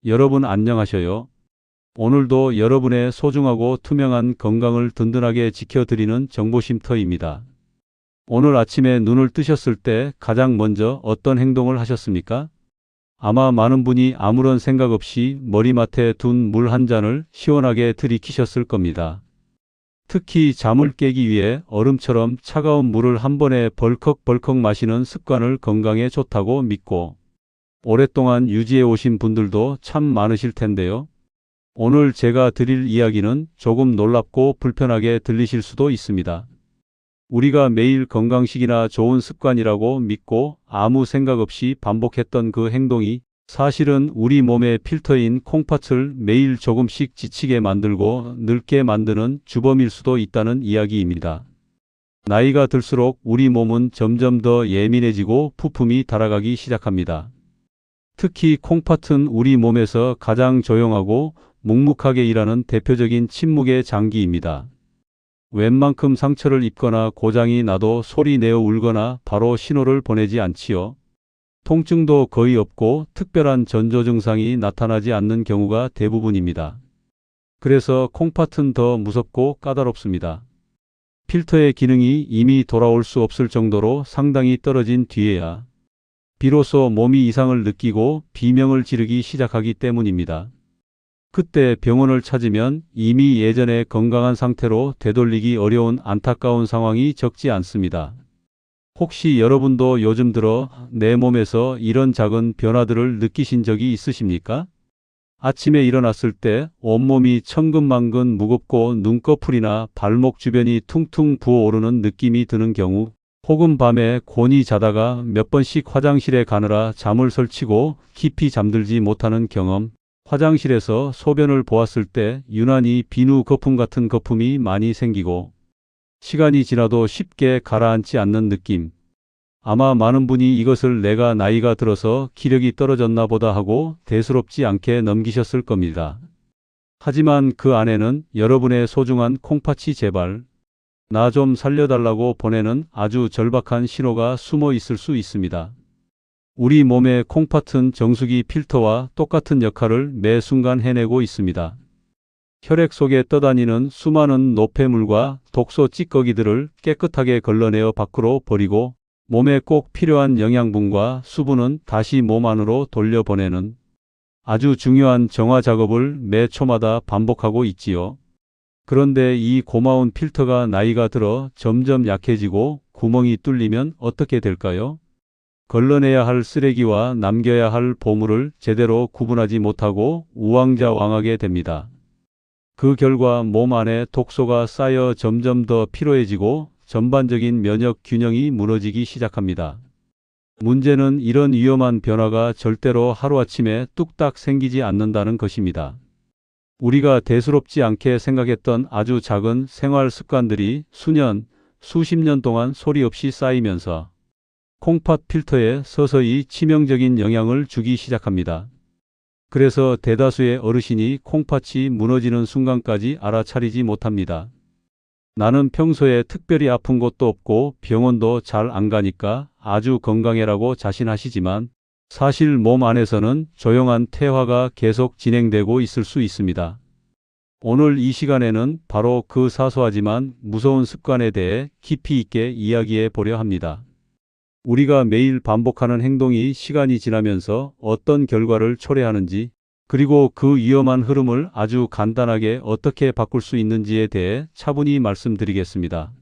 여러분 안녕하셔요. 오늘도 여러분의 소중하고 투명한 건강을 든든하게 지켜드리는 정보쉼터입니다. 오늘 아침에 눈을 뜨셨을 때 가장 먼저 어떤 행동을 하셨습니까? 아마 많은 분이 아무런 생각 없이 머리맡에 둔 물 한 잔을 시원하게 들이키셨을 겁니다. 특히 잠을 깨기 위해 얼음처럼 차가운 물을 한 번에 벌컥벌컥 마시는 습관을 건강에 좋다고 믿고 오랫동안 유지해 오신 분들도 참 많으실 텐데요. 오늘 제가 드릴 이야기는 조금 놀랍고 불편하게 들리실 수도 있습니다. 우리가 매일 건강식이나 좋은 습관이라고 믿고 아무 생각 없이 반복했던 그 행동이 사실은 우리 몸의 필터인 콩팥을 매일 조금씩 지치게 만들고 늙게 만드는 주범일 수도 있다는 이야기입니다. 나이가 들수록 우리 몸은 점점 더 예민해지고 부품이 달아가기 시작합니다. 특히 콩팥은 우리 몸에서 가장 조용하고 묵묵하게 일하는 대표적인 침묵의 장기입니다. 웬만큼 상처를 입거나 고장이 나도 소리 내어 울거나 바로 신호를 보내지 않지요. 통증도 거의 없고 특별한 전조 증상이 나타나지 않는 경우가 대부분입니다. 그래서 콩팥은 더 무섭고 까다롭습니다. 필터의 기능이 이미 돌아올 수 없을 정도로 상당히 떨어진 뒤에야 비로소 몸이 이상을 느끼고 비명을 지르기 시작하기 때문입니다. 그때 병원을 찾으면 이미 예전의 건강한 상태로 되돌리기 어려운 안타까운 상황이 적지 않습니다. 혹시 여러분도 요즘 들어 내 몸에서 이런 작은 변화들을 느끼신 적이 있으십니까? 아침에 일어났을 때 온몸이 천근만근 무겁고 눈꺼풀이나 발목 주변이 퉁퉁 부어오르는 느낌이 드는 경우, 혹은 밤에 곤히 자다가 몇 번씩 화장실에 가느라 잠을 설치고 깊이 잠들지 못하는 경험, 화장실에서 소변을 보았을 때 유난히 비누 거품 같은 거품이 많이 생기고 시간이 지나도 쉽게 가라앉지 않는 느낌. 아마 많은 분이 이것을 내가 나이가 들어서 기력이 떨어졌나 보다 하고 대수롭지 않게 넘기셨을 겁니다. 하지만 그 안에는 여러분의 소중한 콩팥이 제발 나 좀 살려달라고 보내는 아주 절박한 신호가 숨어 있을 수 있습니다. 우리 몸의 콩팥은 정수기 필터와 똑같은 역할을 매 순간 해내고 있습니다. 혈액 속에 떠다니는 수많은 노폐물과 독소 찌꺼기들을 깨끗하게 걸러내어 밖으로 버리고 몸에 꼭 필요한 영양분과 수분은 다시 몸 안으로 돌려보내는 아주 중요한 정화 작업을 매 초마다 반복하고 있지요. 그런데 이 고마운 필터가 나이가 들어 점점 약해지고 구멍이 뚫리면 어떻게 될까요? 걸러내야 할 쓰레기와 남겨야 할 보물을 제대로 구분하지 못하고 우왕좌왕하게 됩니다. 그 결과 몸 안에 독소가 쌓여 점점 더 피로해지고 전반적인 면역 균형이 무너지기 시작합니다. 문제는 이런 위험한 변화가 절대로 하루아침에 뚝딱 생기지 않는다는 것입니다. 우리가 대수롭지 않게 생각했던 아주 작은 생활 습관들이 수년, 수십 년 동안 소리 없이 쌓이면서 콩팥 필터에 서서히 치명적인 영향을 주기 시작합니다. 그래서 대다수의 어르신이 콩팥이 무너지는 순간까지 알아차리지 못합니다. 나는 평소에 특별히 아픈 것도 없고 병원도 잘 안 가니까 아주 건강해라고 자신하시지만 사실 몸 안에서는 조용한 퇴화가 계속 진행되고 있을 수 있습니다. 오늘 이 시간에는 바로 그 사소하지만 무서운 습관에 대해 깊이 있게 이야기해 보려 합니다. 우리가 매일 반복하는 행동이 시간이 지나면서 어떤 결과를 초래하는지, 그리고 그 위험한 흐름을 아주 간단하게 어떻게 바꿀 수 있는지에 대해 차분히 말씀드리겠습니다.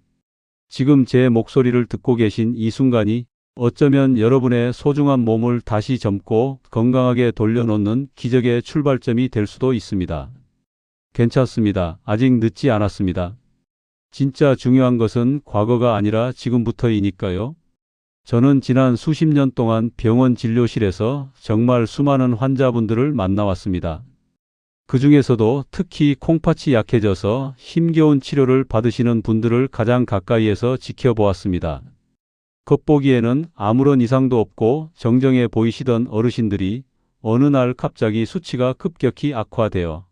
지금 제 목소리를 듣고 계신 이 순간이 어쩌면 여러분의 소중한 몸을 다시 젊고 건강하게 돌려놓는 기적의 출발점이 될 수도 있습니다. 괜찮습니다. 아직 늦지 않았습니다. 진짜 중요한 것은 과거가 아니라 지금부터이니까요. 저는 지난 수십 년 동안 병원 진료실에서 정말 수많은 환자분들을 만나왔습니다. 그 중에서도 특히 콩팥이 약해져서 힘겨운 치료를 받으시는 분들을 가장 가까이에서 지켜보았습니다. 겉보기에는 아무런 이상도 없고 정정해 보이시던 어르신들이 어느 날 갑자기 수치가 급격히 악화되어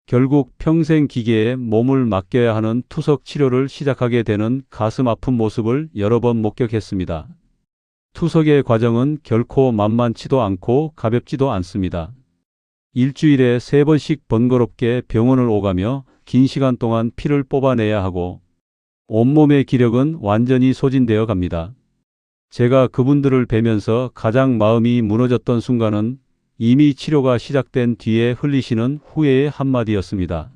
결국 평생 기계에 몸을 맡겨야 하는 투석 치료를 시작하게 되는 가슴 아픈 모습을 여러 번 목격했습니다. 투석의 과정은 결코 만만치도 않고 가볍지도 않습니다. 일주일에 3번씩 번거롭게 병원을 오가며 긴 시간 동안 피를 뽑아내야 하고 온몸의 기력은 완전히 소진되어 갑니다. 제가 그분들을 뵈면서 가장 마음이 무너졌던 순간은 이미 치료가 시작된 뒤에 흘리시는 후회의 한마디였습니다.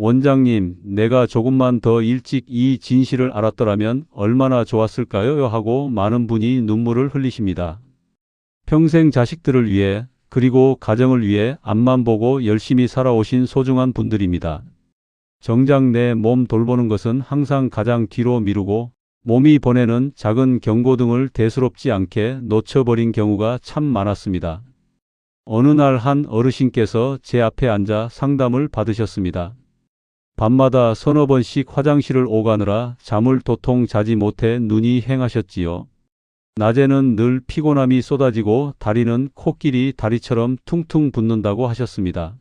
원장님, 내가 조금만 더 일찍 이 진실을 알았더라면 얼마나 좋았을까요? 하고 많은 분이 눈물을 흘리십니다. 평생 자식들을 위해 그리고 가정을 위해 앞만 보고 열심히 살아오신 소중한 분들입니다. 정작 내 몸 돌보는 것은 항상 가장 뒤로 미루고 몸이 보내는 작은 경고등을 대수롭지 않게 놓쳐버린 경우가 참 많았습니다. 어느 날 한 어르신께서 제 앞에 앉아 상담을 받으셨습니다. 밤마다 서너 번씩 화장실을 오가느라 잠을 도통 자지 못해 눈이 헥하셨지요. 낮에는 늘 피곤함이 쏟아지고 다리는 코끼리 다리처럼 퉁퉁 붓는다고 하셨습니다.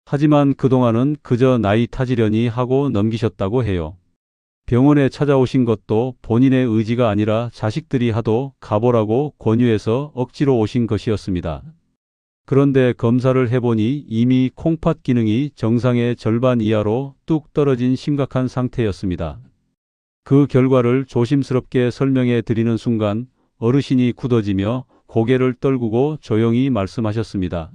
하지만 그동안은 그저 나이 타지려니 하고 넘기셨다고 해요. 병원에 찾아오신 것도 본인의 의지가 아니라 자식들이 하도 가보라고 권유해서 억지로 오신 것이었습니다. 그런데 검사를 해보니 이미 콩팥 기능이 정상의 절반 이하로 뚝 떨어진 심각한 상태였습니다. 그 결과를 조심스럽게 설명해 드리는 순간 어르신이 굳어지며 고개를 떨구고 조용히 말씀하셨습니다.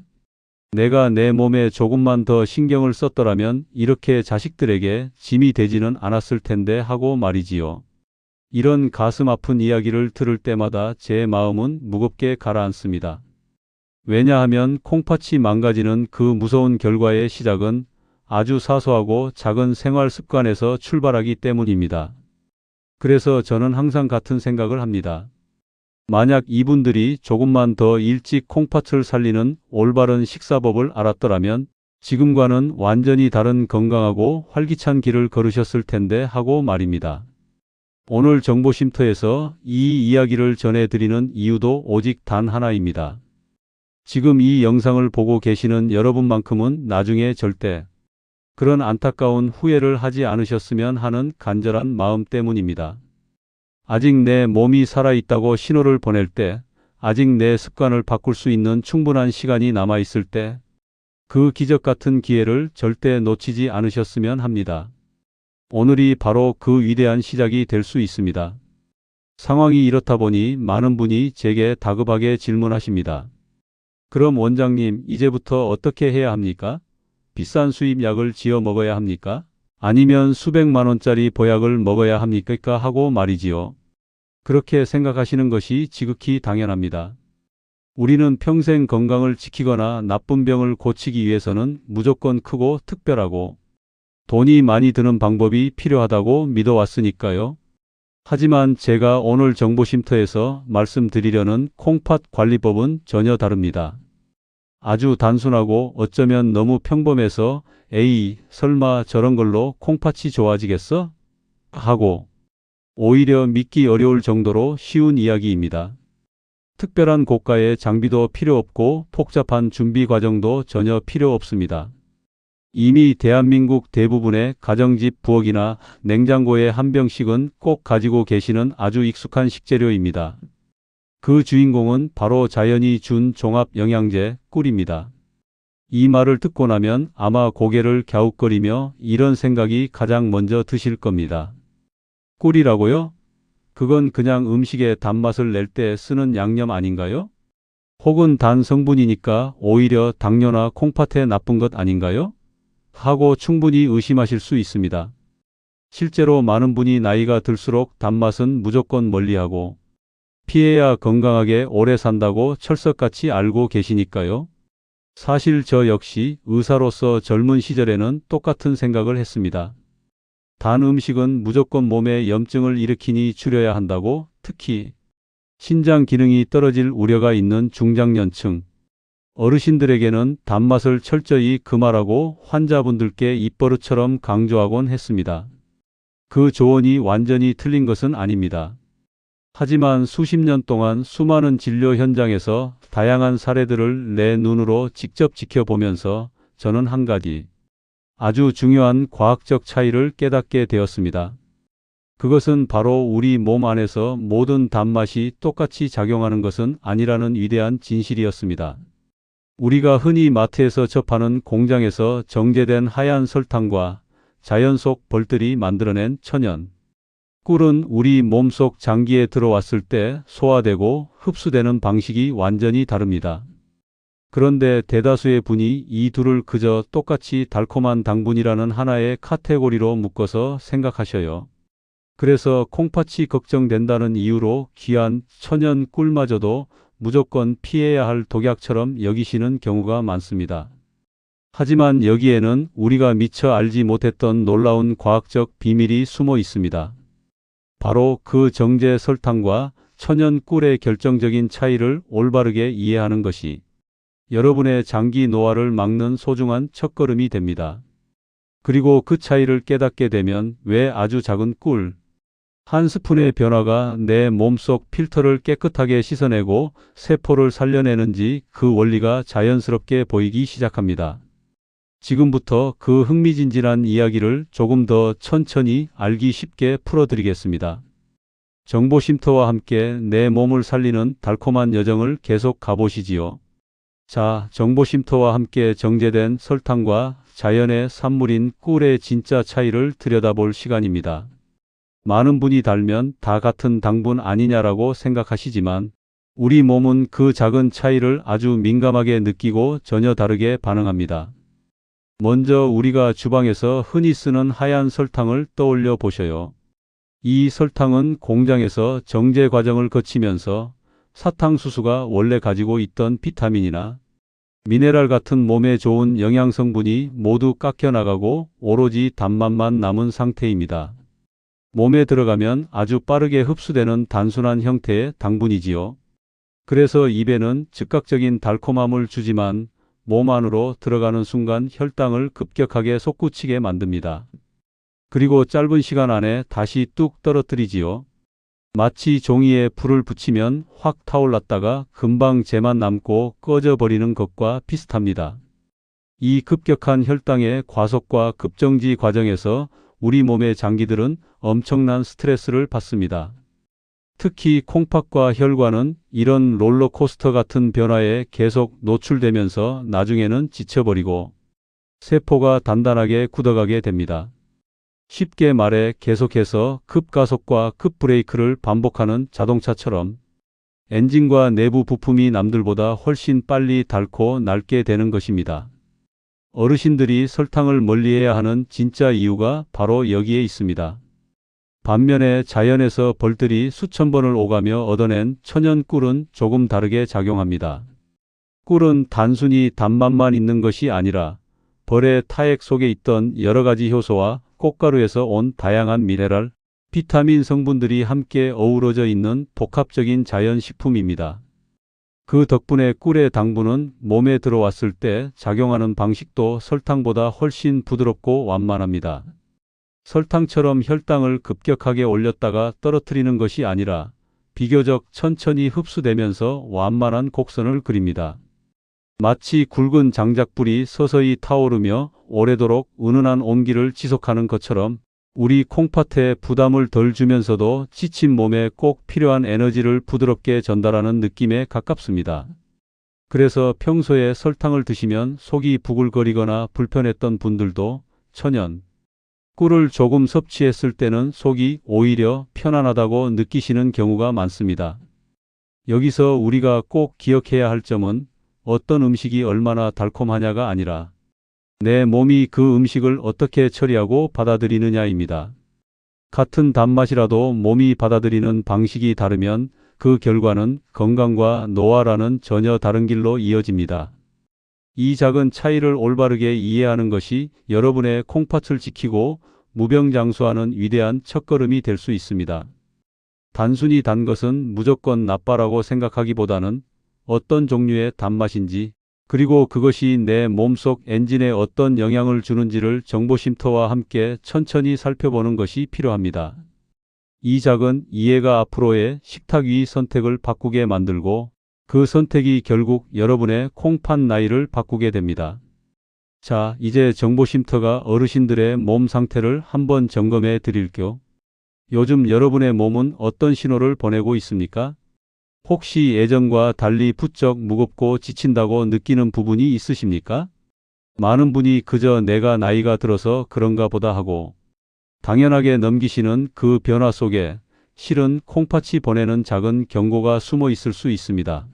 내가 내 몸에 조금만 더 신경을 썼더라면 이렇게 자식들에게 짐이 되지는 않았을 텐데 하고 말이지요. 이런 가슴 아픈 이야기를 들을 때마다 제 마음은 무겁게 가라앉습니다. 왜냐하면 콩팥이 망가지는 그 무서운 결과의 시작은 아주 사소하고 작은 생활 습관에서 출발하기 때문입니다. 그래서 저는 항상 같은 생각을 합니다. 만약 이분들이 조금만 더 일찍 콩팥을 살리는 올바른 식사법을 알았더라면 지금과는 완전히 다른 건강하고 활기찬 길을 걸으셨을 텐데 하고 말입니다. 오늘 정보쉼터에서 이 이야기를 전해드리는 이유도 오직 단 하나입니다. 지금 이 영상을 보고 계시는 여러분만큼은 나중에 절대 그런 안타까운 후회를 하지 않으셨으면 하는 간절한 마음 때문입니다. 아직 내 몸이 살아있다고 신호를 보낼 때, 아직 내 습관을 바꿀 수 있는 충분한 시간이 남아있을 때, 그 기적 같은 기회를 절대 놓치지 않으셨으면 합니다. 오늘이 바로 그 위대한 시작이 될 수 있습니다. 상황이 이렇다 보니 많은 분이 제게 다급하게 질문하십니다. 그럼 원장님, 이제부터 어떻게 해야 합니까? 비싼 수입 약을 지어 먹어야 합니까? 아니면 수백만 원짜리 보약을 먹어야 합니까? 하고 말이지요. 그렇게 생각하시는 것이 지극히 당연합니다. 우리는 평생 건강을 지키거나 나쁜 병을 고치기 위해서는 무조건 크고 특별하고 돈이 많이 드는 방법이 필요하다고 믿어왔으니까요. 하지만 제가 오늘 정보쉼터에서 말씀드리려는 콩팥 관리법은 전혀 다릅니다. 아주 단순하고 어쩌면 너무 평범해서 에이, 설마 저런 걸로 콩팥이 좋아지겠어? 하고 오히려 믿기 어려울 정도로 쉬운 이야기입니다. 특별한 고가의 장비도 필요 없고 복잡한 준비 과정도 전혀 필요 없습니다. 이미 대한민국 대부분의 가정집 부엌이나 냉장고에 한 병씩은 꼭 가지고 계시는 아주 익숙한 식재료입니다. 그 주인공은 바로 자연이 준 종합 영양제 꿀입니다. 이 말을 듣고 나면 아마 고개를 갸웃거리며 이런 생각이 가장 먼저 드실 겁니다. 꿀이라고요? 그건 그냥 음식의 단맛을 낼 때 쓰는 양념 아닌가요? 혹은 단 성분이니까 오히려 당뇨나 콩팥에 나쁜 것 아닌가요? 하고 충분히 의심하실 수 있습니다. 실제로 많은 분이 나이가 들수록 단맛은 무조건 멀리하고 피해야 건강하게 오래 산다고 철석같이 알고 계시니까요. 사실 저 역시 의사로서 젊은 시절에는 똑같은 생각을 했습니다. 단 음식은 무조건 몸에 염증을 일으키니 줄여야 한다고, 특히 신장 기능이 떨어질 우려가 있는 중장년층 어르신들에게는 단맛을 철저히 금하라고 환자분들께 입버릇처럼 강조하곤 했습니다. 그 조언이 완전히 틀린 것은 아닙니다. 하지만 수십 년 동안 수많은 진료 현장에서 다양한 사례들을 내 눈으로 직접 지켜보면서 저는 한 가지 아주 중요한 과학적 차이를 깨닫게 되었습니다. 그것은 바로 우리 몸 안에서 모든 단맛이 똑같이 작용하는 것은 아니라는 위대한 진실이었습니다. 우리가 흔히 마트에서 접하는 공장에서 정제된 하얀 설탕과 자연 속 벌들이 만들어낸 천연 꿀은 우리 몸속 장기에 들어왔을 때 소화되고 흡수되는 방식이 완전히 다릅니다. 그런데 대다수의 분이 이 둘을 그저 똑같이 달콤한 당분이라는 하나의 카테고리로 묶어서 생각하셔요. 그래서 콩팥이 걱정된다는 이유로 귀한 천연 꿀마저도 무조건 피해야 할 독약처럼 여기시는 경우가 많습니다. 하지만 여기에는 우리가 미처 알지 못했던 놀라운 과학적 비밀이 숨어 있습니다. 바로 그 정제 설탕과 천연 꿀의 결정적인 차이를 올바르게 이해하는 것이 여러분의 장기 노화를 막는 소중한 첫걸음이 됩니다. 그리고 그 차이를 깨닫게 되면 왜 아주 작은 꿀 한 스푼의 변화가 내 몸속 필터를 깨끗하게 씻어내고 세포를 살려내는지 그 원리가 자연스럽게 보이기 시작합니다. 지금부터 그 흥미진진한 이야기를 조금 더 천천히 알기 쉽게 풀어드리겠습니다. 정보 쉼터와 함께 내 몸을 살리는 달콤한 여정을 계속 가보시지요. 자, 정보 쉼터와 함께 정제된 설탕과 자연의 산물인 꿀의 진짜 차이를 들여다볼 시간입니다. 많은 분이 달면 다 같은 당분 아니냐라고 생각하시지만 우리 몸은 그 작은 차이를 아주 민감하게 느끼고 전혀 다르게 반응합니다. 먼저 우리가 주방에서 흔히 쓰는 하얀 설탕을 떠올려 보셔요. 이 설탕은 공장에서 정제 과정을 거치면서 사탕수수가 원래 가지고 있던 비타민이나 미네랄 같은 몸에 좋은 영양 성분이 모두 깎여 나가고 오로지 단맛만 남은 상태입니다. 몸에 들어가면 아주 빠르게 흡수되는 단순한 형태의 당분이지요. 그래서 입에는 즉각적인 달콤함을 주지만 몸 안으로 들어가는 순간 혈당을 급격하게 솟구치게 만듭니다. 그리고 짧은 시간 안에 다시 뚝 떨어뜨리지요. 마치 종이에 불을 붙이면 확 타올랐다가 금방 재만 남고 꺼져버리는 것과 비슷합니다. 이 급격한 혈당의 과속과 급정지 과정에서 우리 몸의 장기들은 엄청난 스트레스를 받습니다. 특히 콩팥과 혈관은 이런 롤러코스터 같은 변화에 계속 노출되면서 나중에는 지쳐버리고 세포가 단단하게 굳어가게 됩니다. 쉽게 말해 계속해서 급가속과 급브레이크를 반복하는 자동차처럼 엔진과 내부 부품이 남들보다 훨씬 빨리 닳고 낡게 되는 것입니다. 어르신들이 설탕을 멀리해야 하는 진짜 이유가 바로 여기에 있습니다. 반면에 자연에서 벌들이 수천 번을 오가며 얻어낸 천연 꿀은 조금 다르게 작용합니다. 꿀은 단순히 단맛만 있는 것이 아니라 벌의 타액 속에 있던 여러 가지 효소와 꽃가루에서 온 다양한 미네랄, 비타민 성분들이 함께 어우러져 있는 복합적인 자연식품입니다. 그 덕분에 꿀의 당분은 몸에 들어왔을 때 작용하는 방식도 설탕보다 훨씬 부드럽고 완만합니다. 설탕처럼 혈당을 급격하게 올렸다가 떨어뜨리는 것이 아니라 비교적 천천히 흡수되면서 완만한 곡선을 그립니다. 마치 굵은 장작불이 서서히 타오르며 오래도록 은은한 온기를 지속하는 것처럼 우리 콩팥에 부담을 덜 주면서도 지친 몸에 꼭 필요한 에너지를 부드럽게 전달하는 느낌에 가깝습니다. 그래서 평소에 설탕을 드시면 속이 부글거리거나 불편했던 분들도 천연 꿀을 조금 섭취했을 때는 속이 오히려 편안하다고 느끼시는 경우가 많습니다. 여기서 우리가 꼭 기억해야 할 점은 어떤 음식이 얼마나 달콤하냐가 아니라 내 몸이 그 음식을 어떻게 처리하고 받아들이느냐입니다. 같은 단맛이라도 몸이 받아들이는 방식이 다르면 그 결과는 건강과 노화라는 전혀 다른 길로 이어집니다. 이 작은 차이를 올바르게 이해하는 것이 여러분의 콩팥을 지키고 무병장수하는 위대한 첫걸음이 될 수 있습니다. 단순히 단 것은 무조건 나빠라고 생각하기보다는 어떤 종류의 단맛인지 그리고 그것이 내 몸속 엔진에 어떤 영향을 주는지를 정보 쉼터와 함께 천천히 살펴보는 것이 필요합니다. 이 작은 이해가 앞으로의 식탁 위 선택을 바꾸게 만들고 그 선택이 결국 여러분의 콩팥 나이를 바꾸게 됩니다. 자, 이제 정보 쉼터가 어르신들의 몸 상태를 한번 점검해 드릴게요. 요즘 여러분의 몸은 어떤 신호를 보내고 있습니까? 혹시 예전과 달리 부쩍 무겁고 지친다고 느끼는 부분이 있으십니까? 많은 분이 그저 내가 나이가 들어서 그런가 보다 하고 당연하게 넘기시는 그 변화 속에 실은 콩팥이 보내는 작은 경고가 숨어 있을 수 있습니다.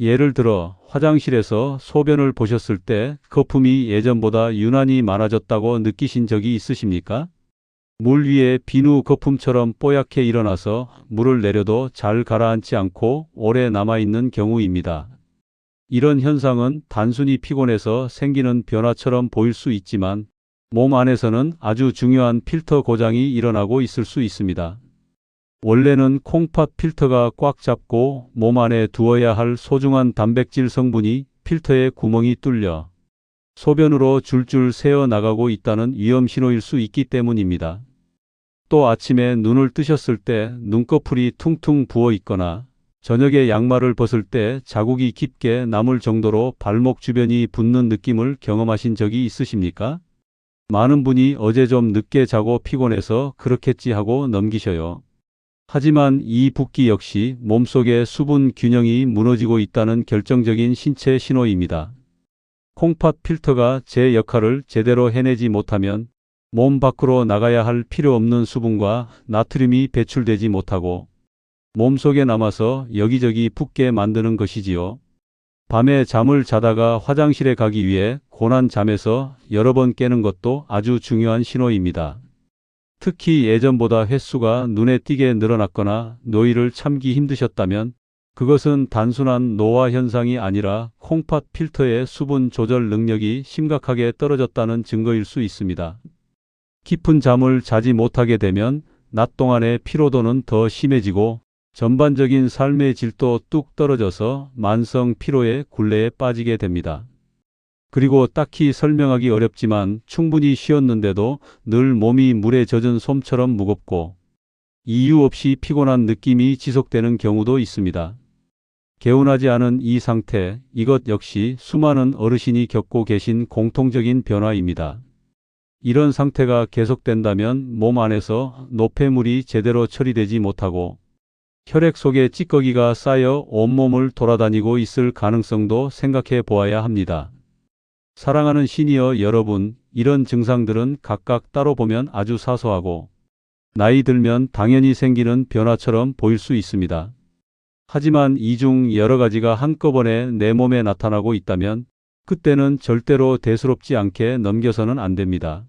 예를 들어 화장실에서 소변을 보셨을 때 거품이 예전보다 유난히 많아졌다고 느끼신 적이 있으십니까? 물 위에 비누 거품처럼 뽀얗게 일어나서 물을 내려도 잘 가라앉지 않고 오래 남아있는 경우입니다. 이런 현상은 단순히 피곤해서 생기는 변화처럼 보일 수 있지만 몸 안에서는 아주 중요한 필터 고장이 일어나고 있을 수 있습니다. 원래는 콩팥 필터가 꽉 잡고 몸 안에 두어야 할 소중한 단백질 성분이 필터의 구멍이 뚫려 소변으로 줄줄 새어 나가고 있다는 위험 신호일 수 있기 때문입니다. 또 아침에 눈을 뜨셨을 때 눈꺼풀이 퉁퉁 부어 있거나 저녁에 양말을 벗을 때 자국이 깊게 남을 정도로 발목 주변이 붓는 느낌을 경험하신 적이 있으십니까? 많은 분이 어제 좀 늦게 자고 피곤해서 그렇겠지 하고 넘기셔요. 하지만 이 붓기 역시 몸속의 수분 균형이 무너지고 있다는 결정적인 신체 신호입니다. 콩팥 필터가 제 역할을 제대로 해내지 못하면 몸 밖으로 나가야 할 필요 없는 수분과 나트륨이 배출되지 못하고 몸속에 남아서 여기저기 붓게 만드는 것이지요. 밤에 잠을 자다가 화장실에 가기 위해 고난 잠에서 여러 번 깨는 것도 아주 중요한 신호입니다. 특히 예전보다 횟수가 눈에 띄게 늘어났거나 노이를 참기 힘드셨다면 그것은 단순한 노화 현상이 아니라 콩팥 필터의 수분 조절 능력이 심각하게 떨어졌다는 증거일 수 있습니다. 깊은 잠을 자지 못하게 되면 낮 동안의 피로도는 더 심해지고 전반적인 삶의 질도 뚝 떨어져서 만성 피로의 굴레에 빠지게 됩니다. 그리고 딱히 설명하기 어렵지만 충분히 쉬었는데도 늘 몸이 물에 젖은 솜처럼 무겁고 이유 없이 피곤한 느낌이 지속되는 경우도 있습니다. 개운하지 않은 이 상태, 이것 역시 수많은 어르신이 겪고 계신 공통적인 변화입니다. 이런 상태가 계속된다면 몸 안에서 노폐물이 제대로 처리되지 못하고 혈액 속에 찌꺼기가 쌓여 온몸을 돌아다니고 있을 가능성도 생각해 보아야 합니다. 사랑하는 시니어 여러분, 이런 증상들은 각각 따로 보면 아주 사소하고 나이 들면 당연히 생기는 변화처럼 보일 수 있습니다. 하지만 이 중 여러 가지가 한꺼번에 내 몸에 나타나고 있다면 그때는 절대로 대수롭지 않게 넘겨서는 안 됩니다.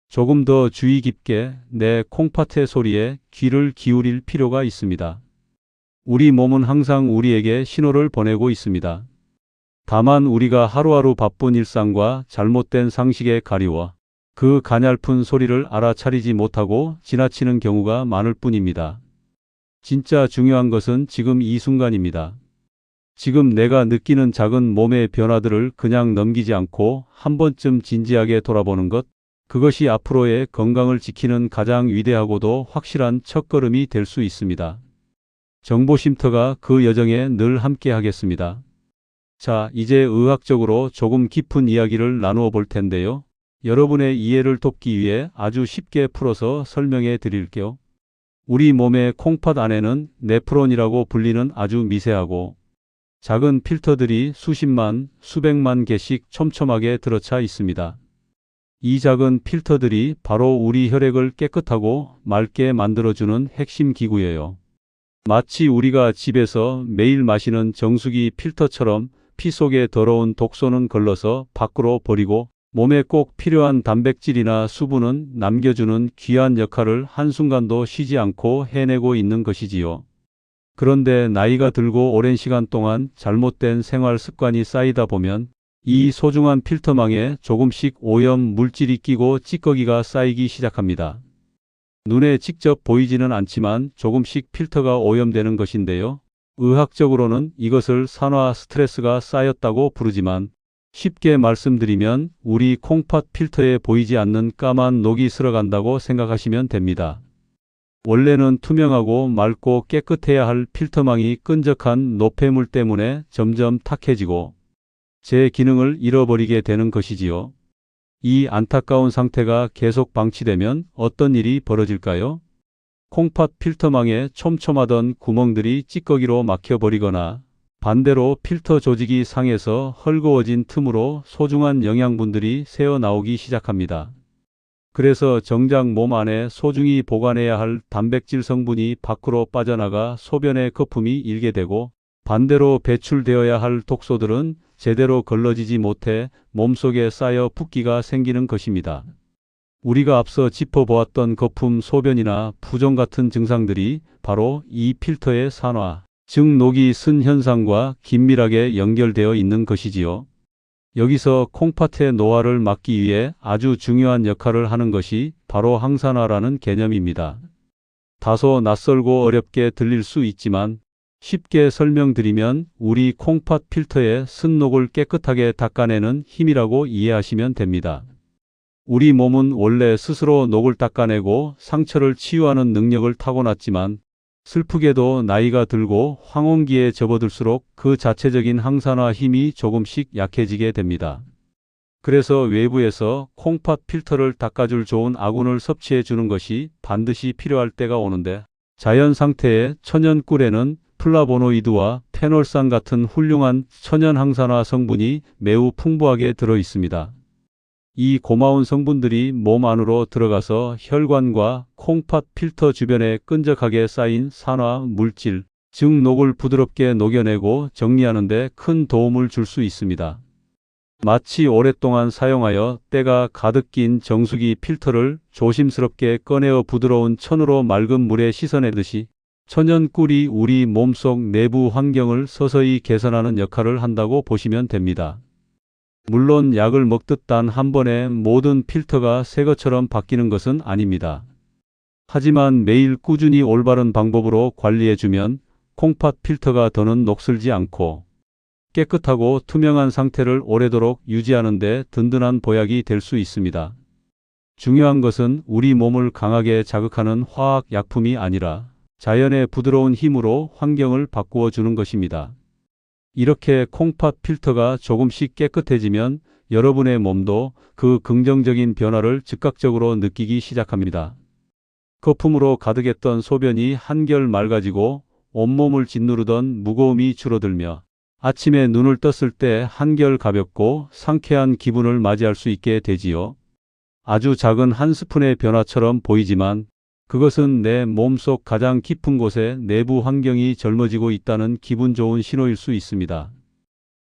조금 더 주의 깊게 내 콩팥의 소리에 귀를 기울일 필요가 있습니다. 우리 몸은 항상 우리에게 신호를 보내고 있습니다. 다만 우리가 하루하루 바쁜 일상과 잘못된 상식에 가리워 그 가냘픈 소리를 알아차리지 못하고 지나치는 경우가 많을 뿐입니다. 진짜 중요한 것은 지금 이 순간입니다. 지금 내가 느끼는 작은 몸의 변화들을 그냥 넘기지 않고 한 번쯤 진지하게 돌아보는 것, 그것이 앞으로의 건강을 지키는 가장 위대하고도 확실한 첫걸음이 될 수 있습니다. 정보쉼터가 그 여정에 늘 함께 하겠습니다. 자, 이제 의학적으로 조금 깊은 이야기를 나누어 볼 텐데요. 여러분의 이해를 돕기 위해 아주 쉽게 풀어서 설명해 드릴게요. 우리 몸의 콩팥 안에는 네프론이라고 불리는 아주 미세하고 작은 필터들이 수십만, 수백만 개씩 촘촘하게 들어차 있습니다. 이 작은 필터들이 바로 우리 혈액을 깨끗하고 맑게 만들어주는 핵심 기구예요. 마치 우리가 집에서 매일 마시는 정수기 필터처럼 피 속에 더러운 독소는 걸러서 밖으로 버리고 몸에 꼭 필요한 단백질이나 수분은 남겨주는 귀한 역할을 한순간도 쉬지 않고 해내고 있는 것이지요. 그런데 나이가 들고 오랜 시간 동안 잘못된 생활 습관이 쌓이다 보면 이 소중한 필터망에 조금씩 오염 물질이 끼고 찌꺼기가 쌓이기 시작합니다. 눈에 직접 보이지는 않지만 조금씩 필터가 오염되는 것인데요. 의학적으로는 이것을 산화 스트레스가 쌓였다고 부르지만 쉽게 말씀드리면 우리 콩팥 필터에 보이지 않는 까만 녹이 슬어간다고 생각하시면 됩니다. 원래는 투명하고 맑고 깨끗해야 할 필터망이 끈적한 노폐물 때문에 점점 탁해지고 제 기능을 잃어버리게 되는 것이지요. 이 안타까운 상태가 계속 방치되면 어떤 일이 벌어질까요? 콩팥 필터망에 촘촘하던 구멍들이 찌꺼기로 막혀버리거나 반대로 필터 조직이 상해서 헐거워진 틈으로 소중한 영양분들이 새어 나오기 시작합니다. 그래서 정작 몸 안에 소중히 보관해야 할 단백질 성분이 밖으로 빠져나가 소변에 거품이 일게 되고, 반대로 배출되어야 할 독소들은 제대로 걸러지지 못해 몸속에 쌓여 붓기가 생기는 것입니다. 우리가 앞서 짚어보았던 거품, 소변이나 부종 같은 증상들이 바로 이 필터의 산화, 즉 녹이 쓴 현상과 긴밀하게 연결되어 있는 것이지요. 여기서 콩팥의 노화를 막기 위해 아주 중요한 역할을 하는 것이 바로 항산화라는 개념입니다. 다소 낯설고 어렵게 들릴 수 있지만 쉽게 설명드리면 우리 콩팥 필터의 쓴녹을 깨끗하게 닦아내는 힘이라고 이해하시면 됩니다. 우리 몸은 원래 스스로 녹을 닦아내고 상처를 치유하는 능력을 타고났지만 슬프게도 나이가 들고 황혼기에 접어들수록 그 자체적인 항산화 힘이 조금씩 약해지게 됩니다. 그래서 외부에서 콩팥 필터를 닦아줄 좋은 아군을 섭취해 주는 것이 반드시 필요할 때가 오는데, 자연 상태의 천연 꿀에는 플라보노이드와 페놀산 같은 훌륭한 천연 항산화 성분이 매우 풍부하게 들어 있습니다. 이 고마운 성분들이 몸 안으로 들어가서 혈관과 콩팥 필터 주변에 끈적하게 쌓인 산화 물질, 즉 녹을 부드럽게 녹여내고 정리하는 데 큰 도움을 줄 수 있습니다. 마치 오랫동안 사용하여 때가 가득 낀 정수기 필터를 조심스럽게 꺼내어 부드러운 천으로 맑은 물에 씻어내듯이 천연 꿀이 우리 몸속 내부 환경을 서서히 개선하는 역할을 한다고 보시면 됩니다. 물론 약을 먹듯 단 한 번에 모든 필터가 새 것처럼 바뀌는 것은 아닙니다. 하지만 매일 꾸준히 올바른 방법으로 관리해주면 콩팥 필터가 더는 녹슬지 않고 깨끗하고 투명한 상태를 오래도록 유지하는 데 든든한 보약이 될 수 있습니다. 중요한 것은 우리 몸을 강하게 자극하는 화학 약품이 아니라 자연의 부드러운 힘으로 환경을 바꾸어 주는 것입니다. 이렇게 콩팥 필터가 조금씩 깨끗해지면 여러분의 몸도 그 긍정적인 변화를 즉각적으로 느끼기 시작합니다. 거품으로 가득했던 소변이 한결 맑아지고 온몸을 짓누르던 무거움이 줄어들며 아침에 눈을 떴을 때 한결 가볍고 상쾌한 기분을 맞이할 수 있게 되지요. 아주 작은 한 스푼의 변화처럼 보이지만 그것은 내 몸속 가장 깊은 곳에 내부 환경이 젊어지고 있다는 기분 좋은 신호일 수 있습니다.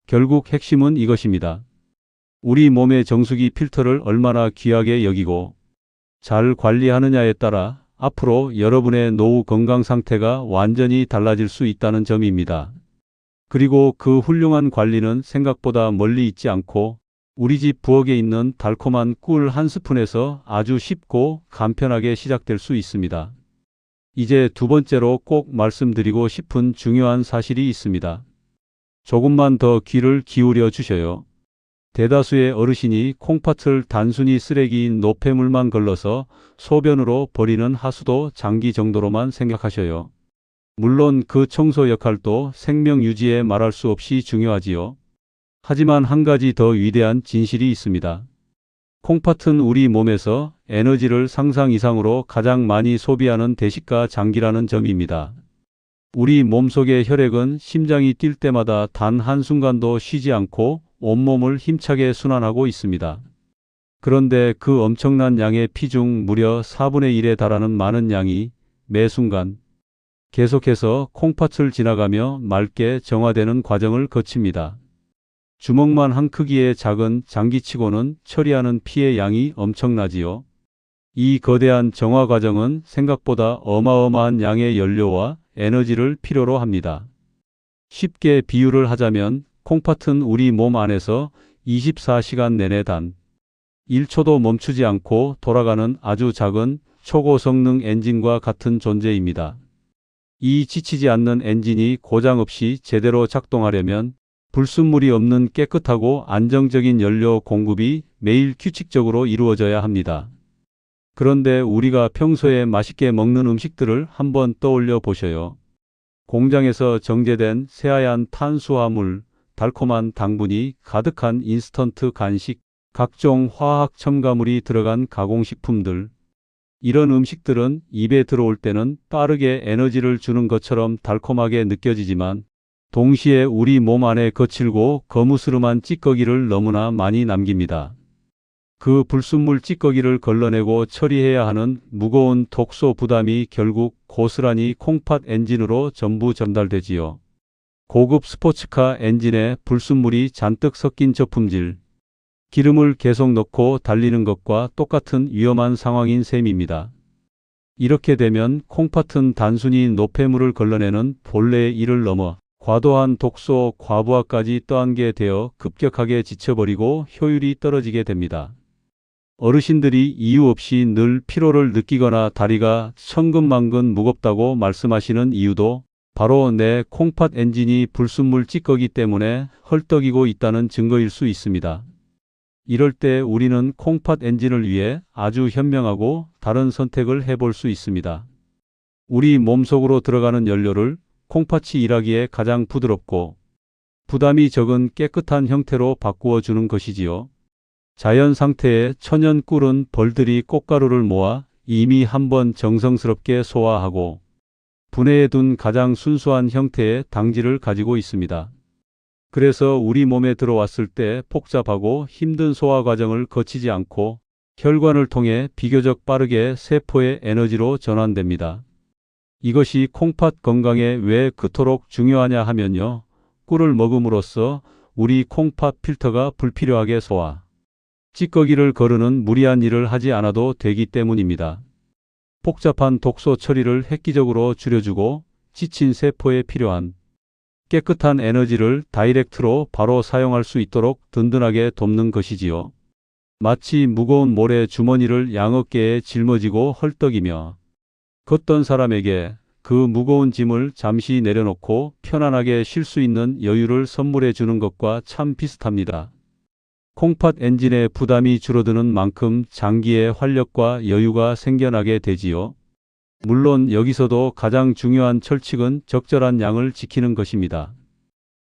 결국 핵심은 이것입니다. 우리 몸의 정수기 필터를 얼마나 귀하게 여기고 잘 관리하느냐에 따라 앞으로 여러분의 노후 건강 상태가 완전히 달라질 수 있다는 점입니다. 그리고 그 훌륭한 관리는 생각보다 멀리 있지 않고 우리 집 부엌에 있는 달콤한 꿀 한 스푼에서 아주 쉽고 간편하게 시작될 수 있습니다. 이제 두 번째로 꼭 말씀드리고 싶은 중요한 사실이 있습니다. 조금만 더 귀를 기울여 주셔요. 대다수의 어르신이 콩팥을 단순히 쓰레기인 노폐물만 걸러서 소변으로 버리는 하수도 장기 정도로만 생각하셔요. 물론 그 청소 역할도 생명 유지에 말할 수 없이 중요하지요. 하지만 한 가지 더 위대한 진실이 있습니다. 콩팥은 우리 몸에서 에너지를 상상 이상으로 가장 많이 소비하는 대식가 장기라는 점입니다. 우리 몸속의 혈액은 심장이 뛸 때마다 단 한순간도 쉬지 않고 온몸을 힘차게 순환하고 있습니다. 그런데 그 엄청난 양의 피 중 무려 4분의 1에 달하는 많은 양이 매 순간 계속해서 콩팥을 지나가며 맑게 정화되는 과정을 거칩니다. 주먹만 한 크기의 작은 장기치고는 처리하는 피의 양이 엄청나지요. 이 거대한 정화 과정은 생각보다 어마어마한 양의 연료와 에너지를 필요로 합니다. 쉽게 비유를 하자면 콩팥은 우리 몸 안에서 24시간 내내 단 1초도 멈추지 않고 돌아가는 아주 작은 초고성능 엔진과 같은 존재입니다. 이 지치지 않는 엔진이 고장 없이 제대로 작동하려면 불순물이 없는 깨끗하고 안정적인 연료 공급이 매일 규칙적으로 이루어져야 합니다. 그런데 우리가 평소에 맛있게 먹는 음식들을 한번 떠올려 보셔요. 공장에서 정제된 새하얀 탄수화물, 달콤한 당분이 가득한 인스턴트 간식, 각종 화학 첨가물이 들어간 가공식품들. 이런 음식들은 입에 들어올 때는 빠르게 에너지를 주는 것처럼 달콤하게 느껴지지만 동시에 우리 몸 안에 거칠고 거무스름한 찌꺼기를 너무나 많이 남깁니다. 그 불순물 찌꺼기를 걸러내고 처리해야 하는 무거운 독소 부담이 결국 고스란히 콩팥 엔진으로 전부 전달되지요. 고급 스포츠카 엔진에 불순물이 잔뜩 섞인 저품질, 기름을 계속 넣고 달리는 것과 똑같은 위험한 상황인 셈입니다. 이렇게 되면 콩팥은 단순히 노폐물을 걸러내는 본래의 일을 넘어 과도한 독소 과부하까지 떠안게 되어 급격하게 지쳐버리고 효율이 떨어지게 됩니다. 어르신들이 이유 없이 늘 피로를 느끼거나 다리가 천근만근 무겁다고 말씀하시는 이유도 바로 내 콩팥 엔진이 불순물 찌꺼기 때문에 헐떡이고 있다는 증거일 수 있습니다. 이럴 때 우리는 콩팥 엔진을 위해 아주 현명하고 다른 선택을 해볼 수 있습니다. 우리 몸속으로 들어가는 연료를 콩팥이 일하기에 가장 부드럽고 부담이 적은 깨끗한 형태로 바꾸어 주는 것이지요. 자연 상태의 천연 꿀은 벌들이 꽃가루를 모아 이미 한번 정성스럽게 소화하고 분해해둔 가장 순수한 형태의 당질을 가지고 있습니다. 그래서 우리 몸에 들어왔을 때 복잡하고 힘든 소화 과정을 거치지 않고 혈관을 통해 비교적 빠르게 세포의 에너지로 전환됩니다. 이것이 콩팥 건강에 왜 그토록 중요하냐 하면요. 꿀을 먹음으로써 우리 콩팥 필터가 불필요하게 소화, 찌꺼기를 거르는 무리한 일을 하지 않아도 되기 때문입니다. 복잡한 독소 처리를 획기적으로 줄여주고 지친 세포에 필요한 깨끗한 에너지를 다이렉트로 바로 사용할 수 있도록 든든하게 돕는 것이지요. 마치 무거운 모래 주머니를 양어깨에 짊어지고 헐떡이며 걷던 사람에게 그 무거운 짐을 잠시 내려놓고 편안하게 쉴 수 있는 여유를 선물해 주는 것과 참 비슷합니다. 콩팥 엔진의 부담이 줄어드는 만큼 장기의 활력과 여유가 생겨나게 되지요. 물론 여기서도 가장 중요한 철칙은 적절한 양을 지키는 것입니다.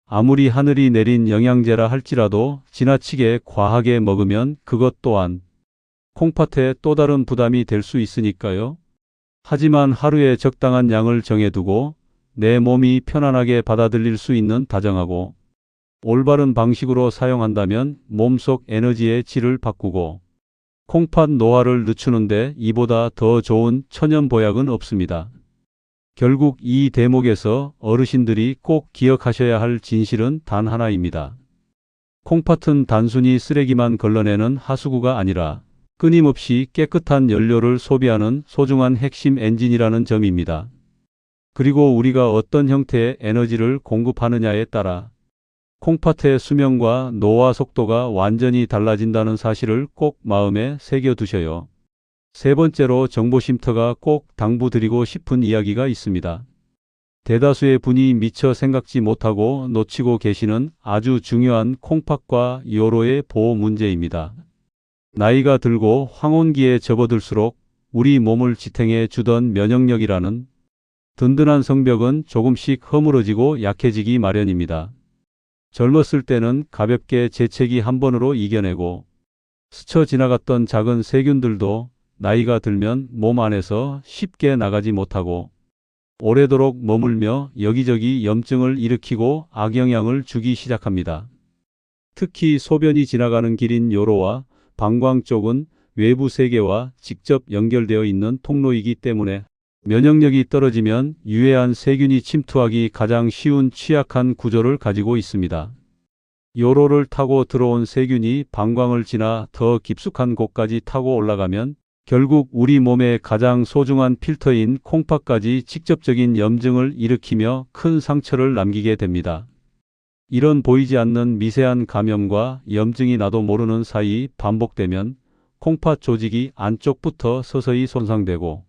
아무리 하늘이 내린 영양제라 할지라도 지나치게 과하게 먹으면 그것 또한 콩팥에 또 다른 부담이 될 수 있으니까요. 하지만 하루에 적당한 양을 정해두고 내 몸이 편안하게 받아들일 수 있는 다정하고 올바른 방식으로 사용한다면 몸속 에너지의 질을 바꾸고 콩팥 노화를 늦추는데 이보다 더 좋은 천연 보약은 없습니다. 결국 이 대목에서 어르신들이 꼭 기억하셔야 할 진실은 단 하나입니다. 콩팥은 단순히 쓰레기만 걸러내는 하수구가 아니라 끊임없이 깨끗한 연료를 소비하는 소중한 핵심 엔진이라는 점입니다. 그리고 우리가 어떤 형태의 에너지를 공급하느냐에 따라 콩팥의 수명과 노화 속도가 완전히 달라진다는 사실을 꼭 마음에 새겨두셔요. 세 번째로 정보쉼터가 꼭 당부드리고 싶은 이야기가 있습니다. 대다수의 분이 미처 생각지 못하고 놓치고 계시는 아주 중요한 콩팥과 요로의 보호 문제입니다. 나이가 들고 황혼기에 접어들수록 우리 몸을 지탱해 주던 면역력이라는 든든한 성벽은 조금씩 허물어지고 약해지기 마련입니다. 젊었을 때는 가볍게 재채기 한 번으로 이겨내고 스쳐 지나갔던 작은 세균들도 나이가 들면 몸 안에서 쉽게 나가지 못하고 오래도록 머물며 여기저기 염증을 일으키고 악영향을 주기 시작합니다. 특히 소변이 지나가는 길인 요로와 방광 쪽은 외부 세계와 직접 연결되어 있는 통로이기 때문에 면역력이 떨어지면 유해한 세균이 침투하기 가장 쉬운 취약한 구조를 가지고 있습니다. 요로를 타고 들어온 세균이 방광을 지나 더 깊숙한 곳까지 타고 올라가면 결국 우리 몸의 가장 소중한 필터인 콩팥까지 직접적인 염증을 일으키며 큰 상처를 남기게 됩니다. 이런 보이지 않는 미세한 감염과 염증이 나도 모르는 사이 반복되면 콩팥 조직이 안쪽부터 서서히 손상되고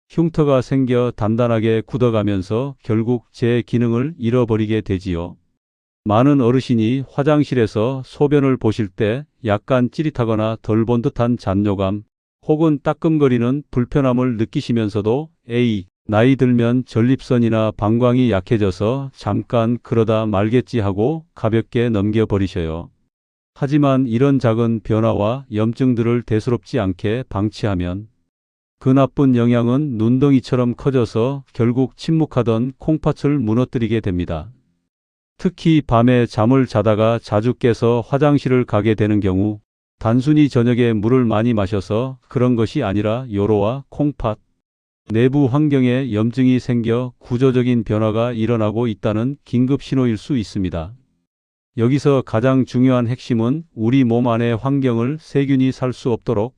흉터가 생겨 단단하게 굳어가면서 결국 제 기능을 잃어버리게 되지요. 많은 어르신이 화장실에서 소변을 보실 때 약간 찌릿하거나 덜 본 듯한 잔뇨감 혹은 따끔거리는 불편함을 느끼시면서도 에이, 나이 들면 전립선이나 방광이 약해져서 잠깐 그러다 말겠지 하고 가볍게 넘겨버리셔요. 하지만 이런 작은 변화와 염증들을 대수롭지 않게 방치하면 그 나쁜 영향은 눈덩이처럼 커져서 결국 침묵하던 콩팥을 무너뜨리게 됩니다. 특히 밤에 잠을 자다가 자주 깨서 화장실을 가게 되는 경우 단순히 저녁에 물을 많이 마셔서 그런 것이 아니라 요로와 콩팥 내부 환경에 염증이 생겨 구조적인 변화가 일어나고 있다는 긴급 신호일 수 있습니다. 여기서 가장 중요한 핵심은 우리 몸 안의 환경을 세균이 살 수 없도록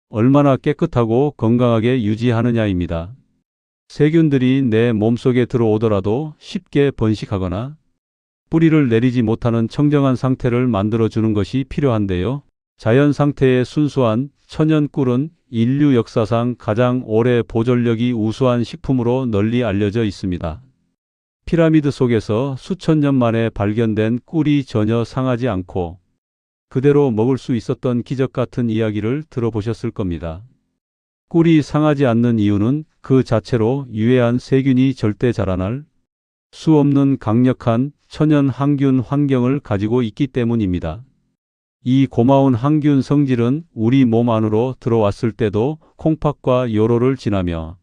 얼마나 깨끗하고 건강하게 유지하느냐입니다. 세균들이 내 몸속에 들어오더라도 쉽게 번식하거나 뿌리를 내리지 못하는 청정한 상태를 만들어주는 것이 필요한데요. 자연 상태의 순수한 천연 꿀은 인류 역사상 가장 오래 보존력이 우수한 식품으로 널리 알려져 있습니다. 피라미드 속에서 수천 년 만에 발견된 꿀이 전혀 상하지 않고 그대로 먹을 수 있었던 기적 같은 이야기를 들어보셨을 겁니다. 꿀이 상하지 않는 이유는 그 자체로 유해한 세균이 절대 자라날 수 없는 강력한 천연 항균 환경을 가지고 있기 때문입니다. 이 고마운 항균 성질은 우리 몸 안으로 들어왔을 때도 콩팥과 요로를 지나며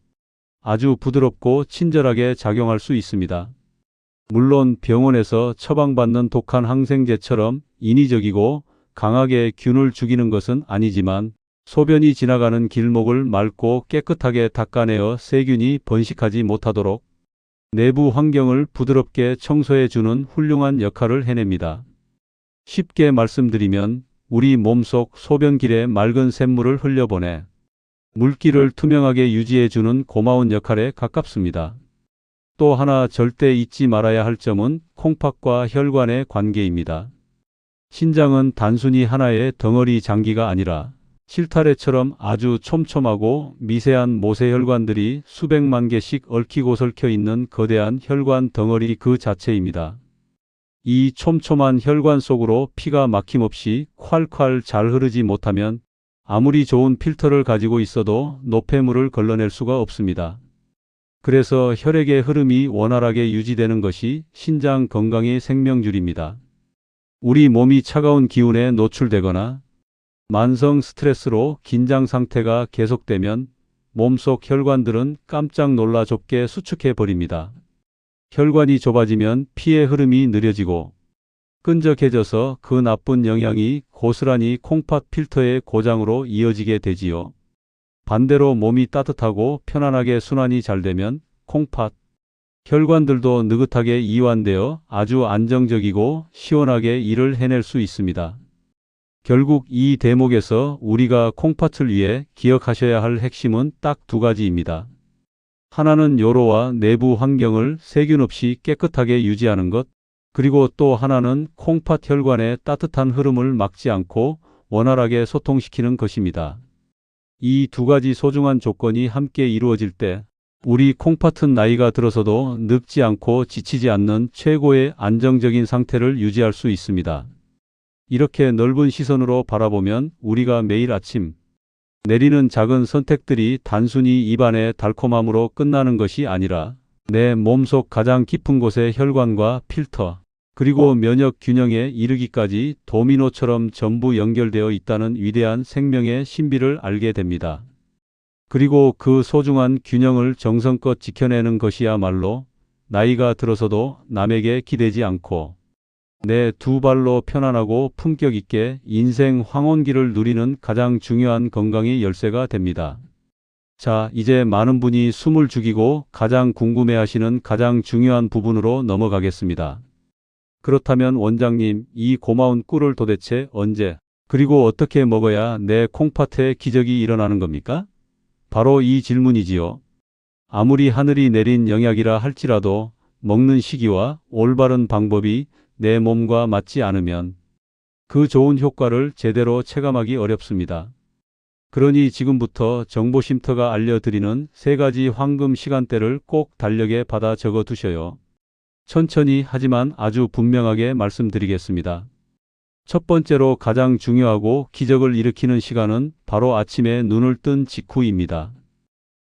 아주 부드럽고 친절하게 작용할 수 있습니다. 물론 병원에서 처방받는 독한 항생제처럼 인위적이고 강하게 균을 죽이는 것은 아니지만 소변이 지나가는 길목을 맑고 깨끗하게 닦아내어 세균이 번식하지 못하도록 내부 환경을 부드럽게 청소해 주는 훌륭한 역할을 해냅니다. 쉽게 말씀드리면 우리 몸속 소변길에 맑은 샘물을 흘려보내 물기를 투명하게 유지해 주는 고마운 역할에 가깝습니다. 또 하나 절대 잊지 말아야 할 점은 콩팥과 혈관의 관계입니다. 신장은 단순히 하나의 덩어리 장기가 아니라 실타래처럼 아주 촘촘하고 미세한 모세혈관들이 수백만 개씩 얽히고 설켜 있는 거대한 혈관 덩어리 그 자체입니다. 이 촘촘한 혈관 속으로 피가 막힘없이 콸콸 잘 흐르지 못하면 아무리 좋은 필터를 가지고 있어도 노폐물을 걸러낼 수가 없습니다. 그래서 혈액의 흐름이 원활하게 유지되는 것이 신장 건강의 생명줄입니다. 우리 몸이 차가운 기운에 노출되거나 만성 스트레스로 긴장 상태가 계속되면 몸속 혈관들은 깜짝 놀라 좁게 수축해 버립니다. 혈관이 좁아지면 피의 흐름이 느려지고 끈적해져서 그 나쁜 영향이 고스란히 콩팥 필터의 고장으로 이어지게 되지요. 반대로 몸이 따뜻하고 편안하게 순환이 잘 되면 콩팥 혈관들도 느긋하게 이완되어 아주 안정적이고 시원하게 일을 해낼 수 있습니다. 결국 이 대목에서 우리가 콩팥을 위해 기억하셔야 할 핵심은 딱 두 가지입니다. 하나는 요로와 내부 환경을 세균 없이 깨끗하게 유지하는 것, 그리고 또 하나는 콩팥 혈관의 따뜻한 흐름을 막지 않고 원활하게 소통시키는 것입니다. 이 두 가지 소중한 조건이 함께 이루어질 때 우리 콩팥은 나이가 들어서도 늙지 않고 지치지 않는 최고의 안정적인 상태를 유지할 수 있습니다. 이렇게 넓은 시선으로 바라보면 우리가 매일 아침 내리는 작은 선택들이 단순히 입안의 달콤함으로 끝나는 것이 아니라 내 몸속 가장 깊은 곳의 혈관과 필터, 그리고 면역 균형에 이르기까지 도미노처럼 전부 연결되어 있다는 위대한 생명의 신비를 알게 됩니다. 그리고 그 소중한 균형을 정성껏 지켜내는 것이야말로 나이가 들어서도 남에게 기대지 않고 내 두 발로 편안하고 품격 있게 인생 황혼기를 누리는 가장 중요한 건강의 열쇠가 됩니다. 자, 이제 많은 분이 숨을 죽이고 가장 궁금해하시는 가장 중요한 부분으로 넘어가겠습니다. 그렇다면 원장님, 이 고마운 꿀을 도대체 언제, 그리고 어떻게 먹어야 내 콩팥에 기적이 일어나는 겁니까? 바로 이 질문이지요. 아무리 하늘이 내린 영약이라 할지라도 먹는 시기와 올바른 방법이 내 몸과 맞지 않으면 그 좋은 효과를 제대로 체감하기 어렵습니다. 그러니 지금부터 정보쉼터가 알려드리는 3가지 황금 시간대를 꼭 달력에 받아 적어 두셔요. 천천히 하지만 아주 분명하게 말씀드리겠습니다. 첫 번째로 가장 중요하고 기적을 일으키는 시간은 바로 아침에 눈을 뜬 직후입니다.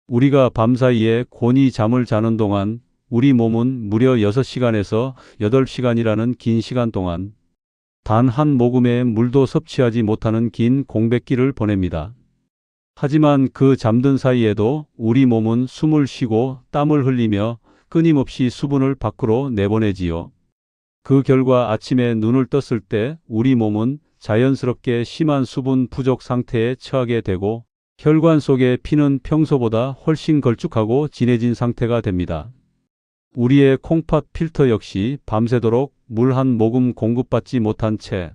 우리가 밤사이에 곤히 잠을 자는 동안 우리 몸은 무려 6시간에서 8시간이라는 긴 시간 동안 단 한 모금의 물도 섭취하지 못하는 긴 공백기를 보냅니다. 하지만 그 잠든 사이에도 우리 몸은 숨을 쉬고 땀을 흘리며 끊임없이 수분을 밖으로 내보내지요. 그 결과 아침에 눈을 떴을 때 우리 몸은 자연스럽게 심한 수분 부족 상태에 처하게 되고 혈관 속의 피는 평소보다 훨씬 걸쭉하고 진해진 상태가 됩니다. 우리의 콩팥 필터 역시 밤새도록 물 한 모금 공급받지 못한 채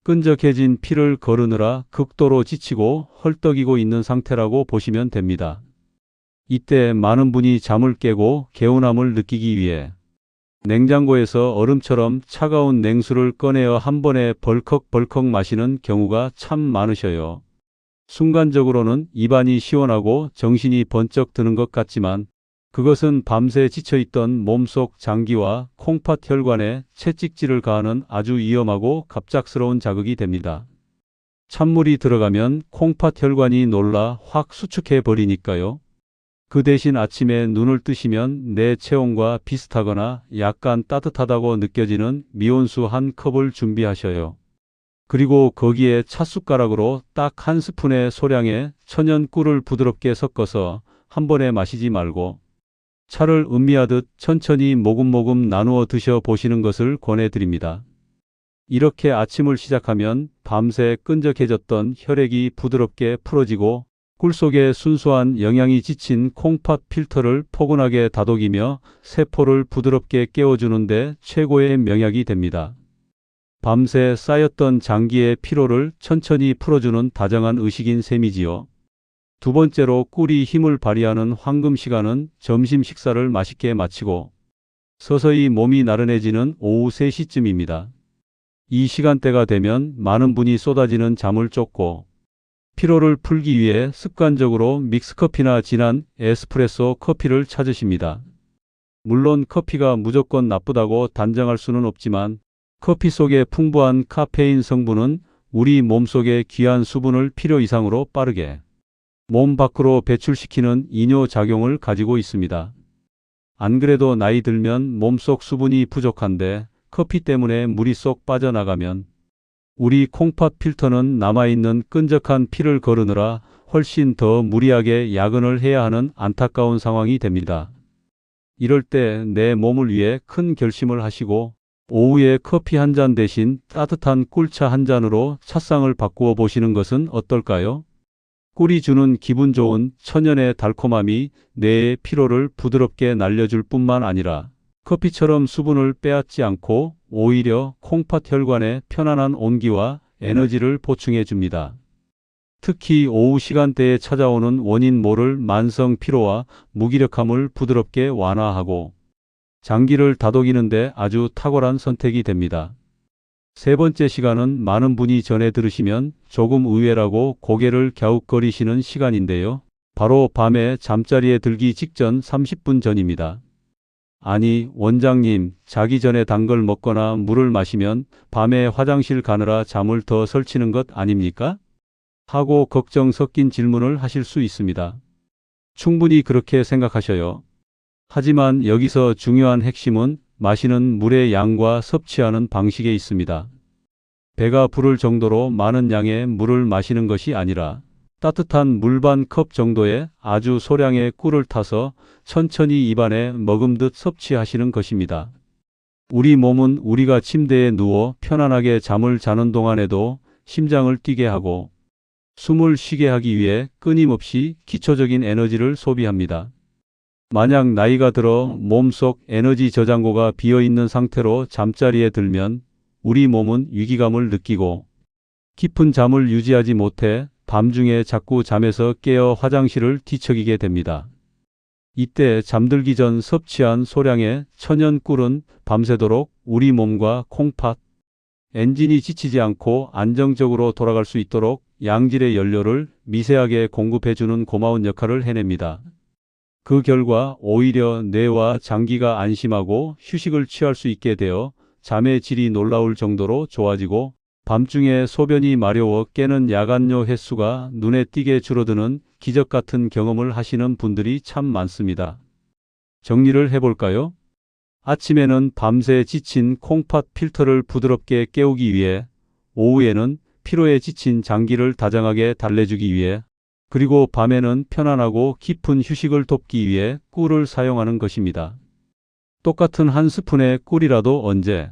끈적해진 피를 거르느라 극도로 지치고 헐떡이고 있는 상태라고 보시면 됩니다. 이때 많은 분이 잠을 깨고 개운함을 느끼기 위해 냉장고에서 얼음처럼 차가운 냉수를 꺼내어 한 번에 벌컥벌컥 마시는 경우가 참 많으셔요. 순간적으로는 입안이 시원하고 정신이 번쩍 드는 것 같지만 그것은 밤새 지쳐있던 몸속 장기와 콩팥 혈관에 채찍질을 가하는 아주 위험하고 갑작스러운 자극이 됩니다. 찬물이 들어가면 콩팥 혈관이 놀라 확 수축해 버리니까요. 그 대신 아침에 눈을 뜨시면 내 체온과 비슷하거나 약간 따뜻하다고 느껴지는 미온수 한 컵을 준비하셔요. 그리고 거기에 찻숟가락으로 딱 한 스푼의 소량의 천연 꿀을 부드럽게 섞어서 한 번에 마시지 말고 차를 음미하듯 천천히 모금모금 나누어 드셔 보시는 것을 권해드립니다. 이렇게 아침을 시작하면 밤새 끈적해졌던 혈액이 부드럽게 풀어지고 꿀 속에 순수한 영양이 지친 콩팥 필터를 포근하게 다독이며 세포를 부드럽게 깨워주는데 최고의 명약이 됩니다. 밤새 쌓였던 장기의 피로를 천천히 풀어주는 다정한 의식인 셈이지요. 두 번째로 꿀이 힘을 발휘하는 황금 시간은 점심 식사를 맛있게 마치고 서서히 몸이 나른해지는 오후 3시쯤입니다. 이 시간대가 되면 많은 분이 쏟아지는 잠을 쫓고 피로를 풀기 위해 습관적으로 믹스커피나 진한 에스프레소 커피를 찾으십니다. 물론 커피가 무조건 나쁘다고 단정할 수는 없지만 커피 속의 풍부한 카페인 성분은 우리 몸속의 귀한 수분을 필요 이상으로 빠르게 몸 밖으로 배출시키는 이뇨작용을 가지고 있습니다. 안 그래도 나이 들면 몸속 수분이 부족한데 커피 때문에 물이 쏙 빠져나가면 우리 콩팥 필터는 남아있는 끈적한 피를 거르느라 훨씬 더 무리하게 야근을 해야 하는 안타까운 상황이 됩니다. 이럴 때 내 몸을 위해 큰 결심을 하시고 오후에 커피 한 잔 대신 따뜻한 꿀차 한 잔으로 차상을 바꾸어 보시는 것은 어떨까요? 꿀이 주는 기분 좋은 천연의 달콤함이 뇌의 피로를 부드럽게 날려줄 뿐만 아니라 커피처럼 수분을 빼앗지 않고 오히려 콩팥 혈관에 편안한 온기와 에너지를 보충해 줍니다. 특히 오후 시간대에 찾아오는 원인 모를 만성 피로와 무기력함을 부드럽게 완화하고 장기를 다독이는데 아주 탁월한 선택이 됩니다. 세 번째 시간은 많은 분이 전해 들으시면 조금 의외라고 고개를 갸웃거리시는 시간인데요. 바로 밤에 잠자리에 들기 직전 30분 전입니다. 아니, 원장님, 자기 전에 단 걸 먹거나 물을 마시면 밤에 화장실 가느라 잠을 더 설치는 것 아닙니까? 하고 걱정 섞인 질문을 하실 수 있습니다. 충분히 그렇게 생각하셔요. 하지만 여기서 중요한 핵심은 마시는 물의 양과 섭취하는 방식에 있습니다. 배가 부를 정도로 많은 양의 물을 마시는 것이 아니라 따뜻한 물 반 컵 정도의 아주 소량의 꿀을 타서 천천히 입안에 머금듯 섭취하시는 것입니다. 우리 몸은 우리가 침대에 누워 편안하게 잠을 자는 동안에도 심장을 뛰게 하고 숨을 쉬게 하기 위해 끊임없이 기초적인 에너지를 소비합니다. 만약 나이가 들어 몸속 에너지 저장고가 비어있는 상태로 잠자리에 들면 우리 몸은 위기감을 느끼고 깊은 잠을 유지하지 못해 밤중에 자꾸 잠에서 깨어 화장실을 뒤척이게 됩니다. 이때 잠들기 전 섭취한 소량의 천연 꿀은 밤새도록 우리 몸과 콩팥, 엔진이 지치지 않고 안정적으로 돌아갈 수 있도록 양질의 연료를 미세하게 공급해주는 고마운 역할을 해냅니다. 그 결과 오히려 뇌와 장기가 안심하고 휴식을 취할 수 있게 되어 잠의 질이 놀라울 정도로 좋아지고 밤중에 소변이 마려워 깨는 야간뇨 횟수가 눈에 띄게 줄어드는 기적 같은 경험을 하시는 분들이 참 많습니다. 정리를 해볼까요? 아침에는 밤새 지친 콩팥 필터를 부드럽게 깨우기 위해, 오후에는 피로에 지친 장기를 다정하게 달래주기 위해, 그리고 밤에는 편안하고 깊은 휴식을 돕기 위해 꿀을 사용하는 것입니다. 똑같은 한 스푼의 꿀이라도 언제,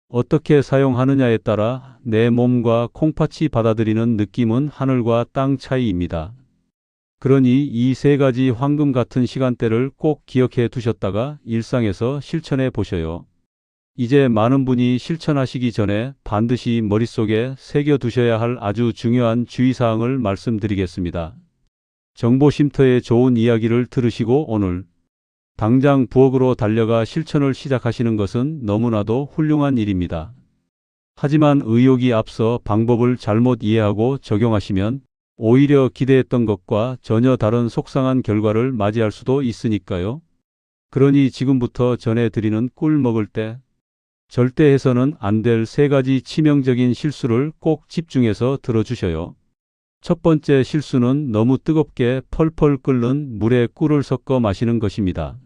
어떻게 사용하느냐에 따라 내 몸과 콩팥이 받아들이는 느낌은 하늘과 땅 차이입니다. 그러니 이 세 가지 황금 같은 시간대를 꼭 기억해 두셨다가 일상에서 실천해 보셔요. 이제 많은 분이 실천하시기 전에 반드시 머릿속에 새겨 두셔야 할 아주 중요한 주의사항을 말씀드리겠습니다. 정보쉼터의 좋은 이야기를 들으시고 오늘 당장 부엌으로 달려가 실천을 시작하시는 것은 너무나도 훌륭한 일입니다. 하지만 의욕이 앞서 방법을 잘못 이해하고 적용하시면 오히려 기대했던 것과 전혀 다른 속상한 결과를 맞이할 수도 있으니까요. 그러니 지금부터 전해드리는 꿀 먹을 때 절대 해서는 안 될 세 가지 치명적인 실수를 꼭 집중해서 들어주셔요. 첫 번째 실수는 너무 뜨겁게 펄펄 끓는 물에 꿀을 섞어 마시는 것입니다.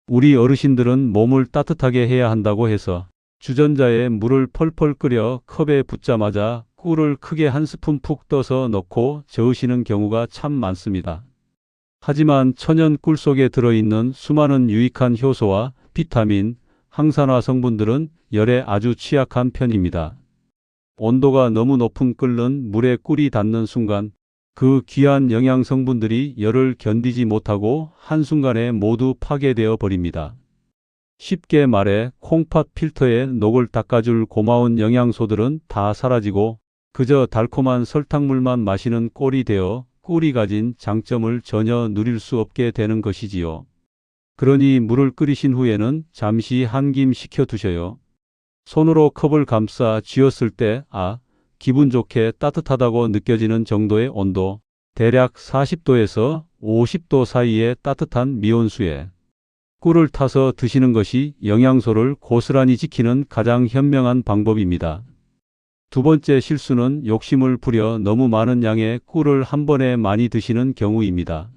우리 어르신들은 몸을 따뜻하게 해야 한다고 해서 주전자에 물을 펄펄 끓여 컵에 붓자마자 꿀을 크게 한 스푼 푹 떠서 넣고 저으시는 경우가 참 많습니다. 하지만 천연 꿀 속에 들어있는 수많은 유익한 효소와 비타민, 항산화 성분들은 열에 아주 취약한 편입니다. 온도가 너무 높은 끓는 물에 꿀이 닿는 순간 그 귀한 영양 성분들이 열을 견디지 못하고 한순간에 모두 파괴되어 버립니다. 쉽게 말해 콩팥 필터에 녹을 닦아줄 고마운 영양소들은 다 사라지고 그저 달콤한 설탕물만 마시는 꼴이 되어 꿀이 가진 장점을 전혀 누릴 수 없게 되는 것이지요. 그러니 물을 끓이신 후에는 잠시 한김 식혀 두셔요. 손으로 컵을 감싸 쥐었을 때 기분 좋게 따뜻하다고 느껴지는 정도의 온도, 대략 40도에서 50도 사이의 따뜻한 미온수에 꿀을 타서 드시는 것이 영양소를 고스란히 지키는 가장 현명한 방법입니다. 두 번째 실수는 욕심을 부려 너무 많은 양의 꿀을 한 번에 많이 드시는 경우입니다.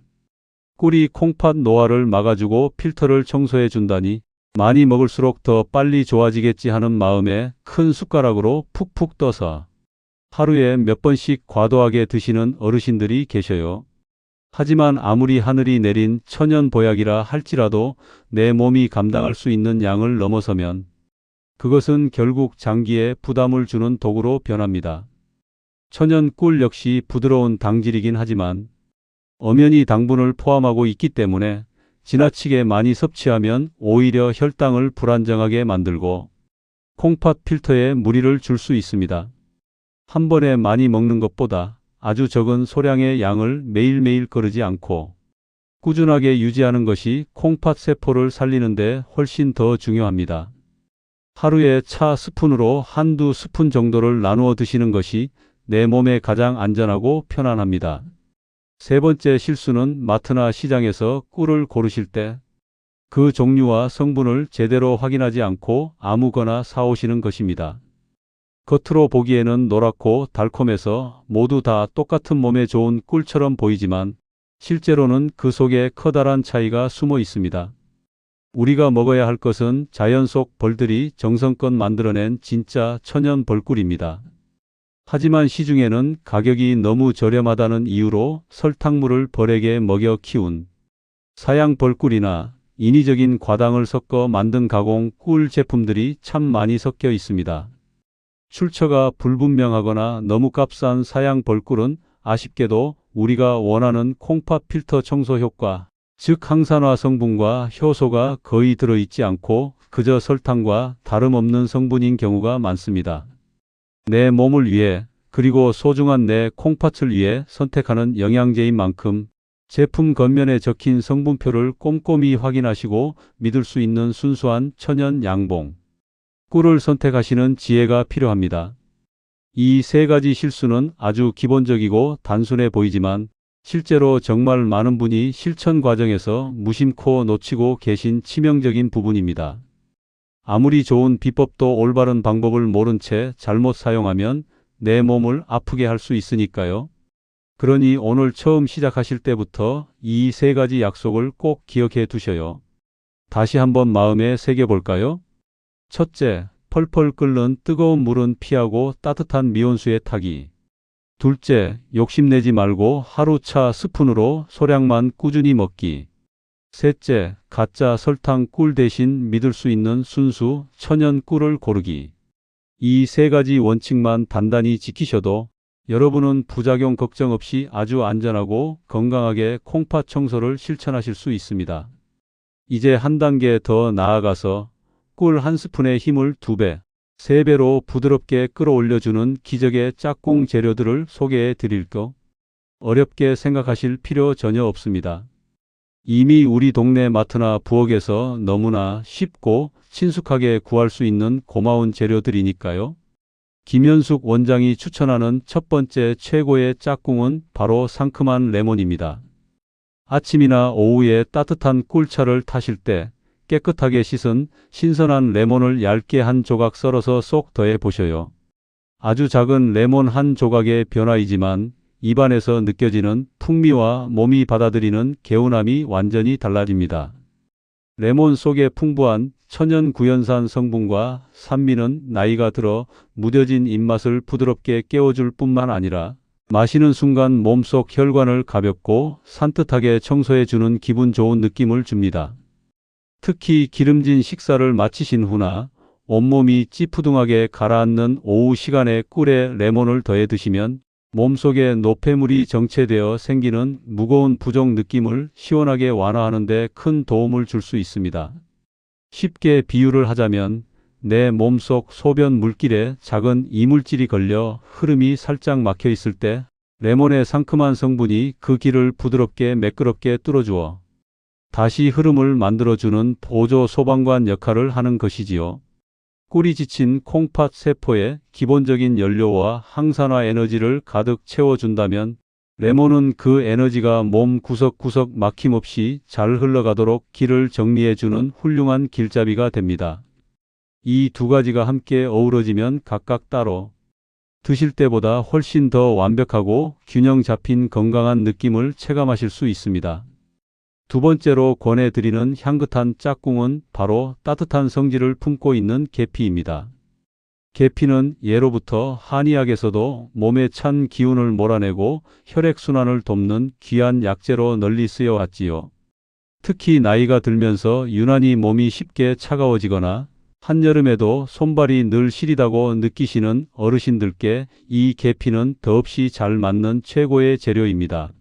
꿀이 콩팥 노화를 막아주고 필터를 청소해 준다니 많이 먹을수록 더 빨리 좋아지겠지 하는 마음에 큰 숟가락으로 푹푹 떠서 하루에 몇 번씩 과도하게 드시는 어르신들이 계셔요. 하지만 아무리 하늘이 내린 천연 보약이라 할지라도 내 몸이 감당할 수 있는 양을 넘어서면 그것은 결국 장기에 부담을 주는 도구로 변합니다. 천연 꿀 역시 부드러운 당질이긴 하지만 엄연히 당분을 포함하고 있기 때문에 지나치게 많이 섭취하면 오히려 혈당을 불안정하게 만들고 콩팥 필터에 무리를 줄 수 있습니다. 한 번에 많이 먹는 것보다 아주 적은 소량의 양을 매일매일 거르지 않고 꾸준하게 유지하는 것이 콩팥 세포를 살리는 데 훨씬 더 중요합니다. 하루에 차 스푼으로 한두 스푼 정도를 나누어 드시는 것이 내 몸에 가장 안전하고 편안합니다. 세 번째 실수는 마트나 시장에서 꿀을 고르실 때 그 종류와 성분을 제대로 확인하지 않고 아무거나 사오시는 것입니다. 겉으로 보기에는 노랗고 달콤해서 모두 다 똑같은 몸에 좋은 꿀처럼 보이지만 실제로는 그 속에 커다란 차이가 숨어 있습니다. 우리가 먹어야 할 것은 자연 속 벌들이 정성껏 만들어낸 진짜 천연 벌꿀입니다. 하지만 시중에는 가격이 너무 저렴하다는 이유로 설탕물을 벌에게 먹여 키운 사양 벌꿀이나 인위적인 과당을 섞어 만든 가공 꿀 제품들이 참 많이 섞여 있습니다. 출처가 불분명하거나 너무 값싼 사양 벌꿀은 아쉽게도 우리가 원하는 콩팥 필터 청소 효과, 즉 항산화 성분과 효소가 거의 들어있지 않고 그저 설탕과 다름없는 성분인 경우가 많습니다. 내 몸을 위해 그리고 소중한 내 콩팥을 위해 선택하는 영양제인 만큼 제품 겉면에 적힌 성분표를 꼼꼼히 확인하시고 믿을 수 있는 순수한 천연 양봉 꿀을 선택하시는 지혜가 필요합니다. 이 세 가지 실수는 아주 기본적이고 단순해 보이지만 실제로 정말 많은 분이 실천 과정에서 무심코 놓치고 계신 치명적인 부분입니다. 아무리 좋은 비법도 올바른 방법을 모른 채 잘못 사용하면 내 몸을 아프게 할 수 있으니까요. 그러니 오늘 처음 시작하실 때부터 이 세 가지 약속을 꼭 기억해 두셔요. 다시 한번 마음에 새겨볼까요? 첫째, 펄펄 끓는 뜨거운 물은 피하고 따뜻한 미온수에 타기. 둘째, 욕심내지 말고 하루차 스푼으로 소량만 꾸준히 먹기. 셋째, 가짜 설탕 꿀 대신 믿을 수 있는 순수 천연 꿀을 고르기. 이 세 가지 원칙만 단단히 지키셔도 여러분은 부작용 걱정 없이 아주 안전하고 건강하게 콩팥 청소를 실천하실 수 있습니다. 이제 한 단계 더 나아가서 꿀 한 스푼의 힘을 2배, 3배로 부드럽게 끌어올려주는 기적의 짝꿍 재료들을 소개해 드릴까? 어렵게 생각하실 필요 전혀 없습니다. 이미 우리 동네 마트나 부엌에서 너무나 쉽고 친숙하게 구할 수 있는 고마운 재료들이니까요. 김현숙 원장이 추천하는 첫 번째 최고의 짝꿍은 바로 상큼한 레몬입니다. 아침이나 오후에 따뜻한 꿀차를 타실 때 깨끗하게 씻은 신선한 레몬을 얇게 한 조각 썰어서 쏙 더해 보셔요. 아주 작은 레몬 한 조각의 변화이지만 입안에서 느껴지는 풍미와 몸이 받아들이는 개운함이 완전히 달라집니다. 레몬 속의 풍부한 천연 구연산 성분과 산미는 나이가 들어 무뎌진 입맛을 부드럽게 깨워줄 뿐만 아니라 마시는 순간 몸속 혈관을 가볍고 산뜻하게 청소해주는 기분 좋은 느낌을 줍니다. 특히 기름진 식사를 마치신 후나 온몸이 찌푸둥하게 가라앉는 오후 시간에 꿀에 레몬을 더해 드시면 몸속에 노폐물이 정체되어 생기는 무거운 부종 느낌을 시원하게 완화하는 데 큰 도움을 줄 수 있습니다. 쉽게 비유를 하자면 내 몸속 소변 물길에 작은 이물질이 걸려 흐름이 살짝 막혀 있을 때 레몬의 상큼한 성분이 그 길을 부드럽게 매끄럽게 뚫어주어 다시 흐름을 만들어주는 보조 소방관 역할을 하는 것이지요. 꿀이 지친 콩팥 세포에 기본적인 연료와 항산화 에너지를 가득 채워준다면 레몬은 그 에너지가 몸 구석구석 막힘없이 잘 흘러가도록 길을 정리해주는 훌륭한 길잡이가 됩니다. 이 두 가지가 함께 어우러지면 각각 따로 드실 때보다 훨씬 더 완벽하고 균형 잡힌 건강한 느낌을 체감하실 수 있습니다. 두 번째로 권해드리는 향긋한 짝꿍은 바로 따뜻한 성질을 품고 있는 계피입니다. 계피는 예로부터 한의학에서도 몸에 찬 기운을 몰아내고 혈액순환을 돕는 귀한 약재로 널리 쓰여왔지요. 특히 나이가 들면서 유난히 몸이 쉽게 차가워지거나 한여름에도 손발이 늘 시리다고 느끼시는 어르신들께 이 계피는 더없이 잘 맞는 최고의 재료입니다.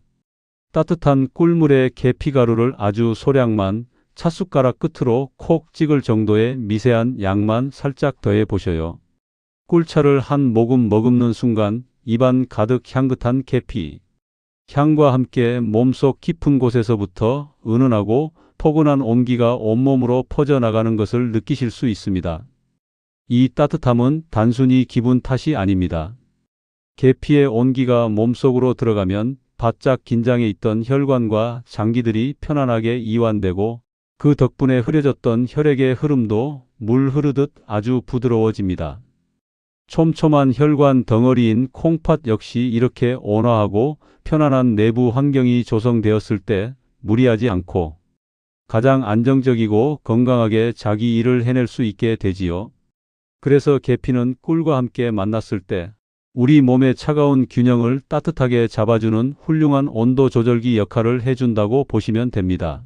따뜻한 꿀물에 계피가루를 아주 소량만 찻숟가락 끝으로 콕 찍을 정도의 미세한 양만 살짝 더해 보셔요. 꿀차를 한 모금 머금는 순간 입안 가득 향긋한 계피 향과 함께 몸속 깊은 곳에서부터 은은하고 포근한 온기가 온몸으로 퍼져나가는 것을 느끼실 수 있습니다. 이 따뜻함은 단순히 기분 탓이 아닙니다. 계피의 온기가 몸속으로 들어가면 바짝 긴장해 있던 혈관과 장기들이 편안하게 이완되고 그 덕분에 흐려졌던 혈액의 흐름도 물 흐르듯 아주 부드러워집니다. 촘촘한 혈관 덩어리인 콩팥 역시 이렇게 온화하고 편안한 내부 환경이 조성되었을 때 무리하지 않고 가장 안정적이고 건강하게 자기 일을 해낼 수 있게 되지요. 그래서 계피는 꿀과 함께 만났을 때 우리 몸의 차가운 균형을 따뜻하게 잡아주는 훌륭한 온도 조절기 역할을 해준다고 보시면 됩니다.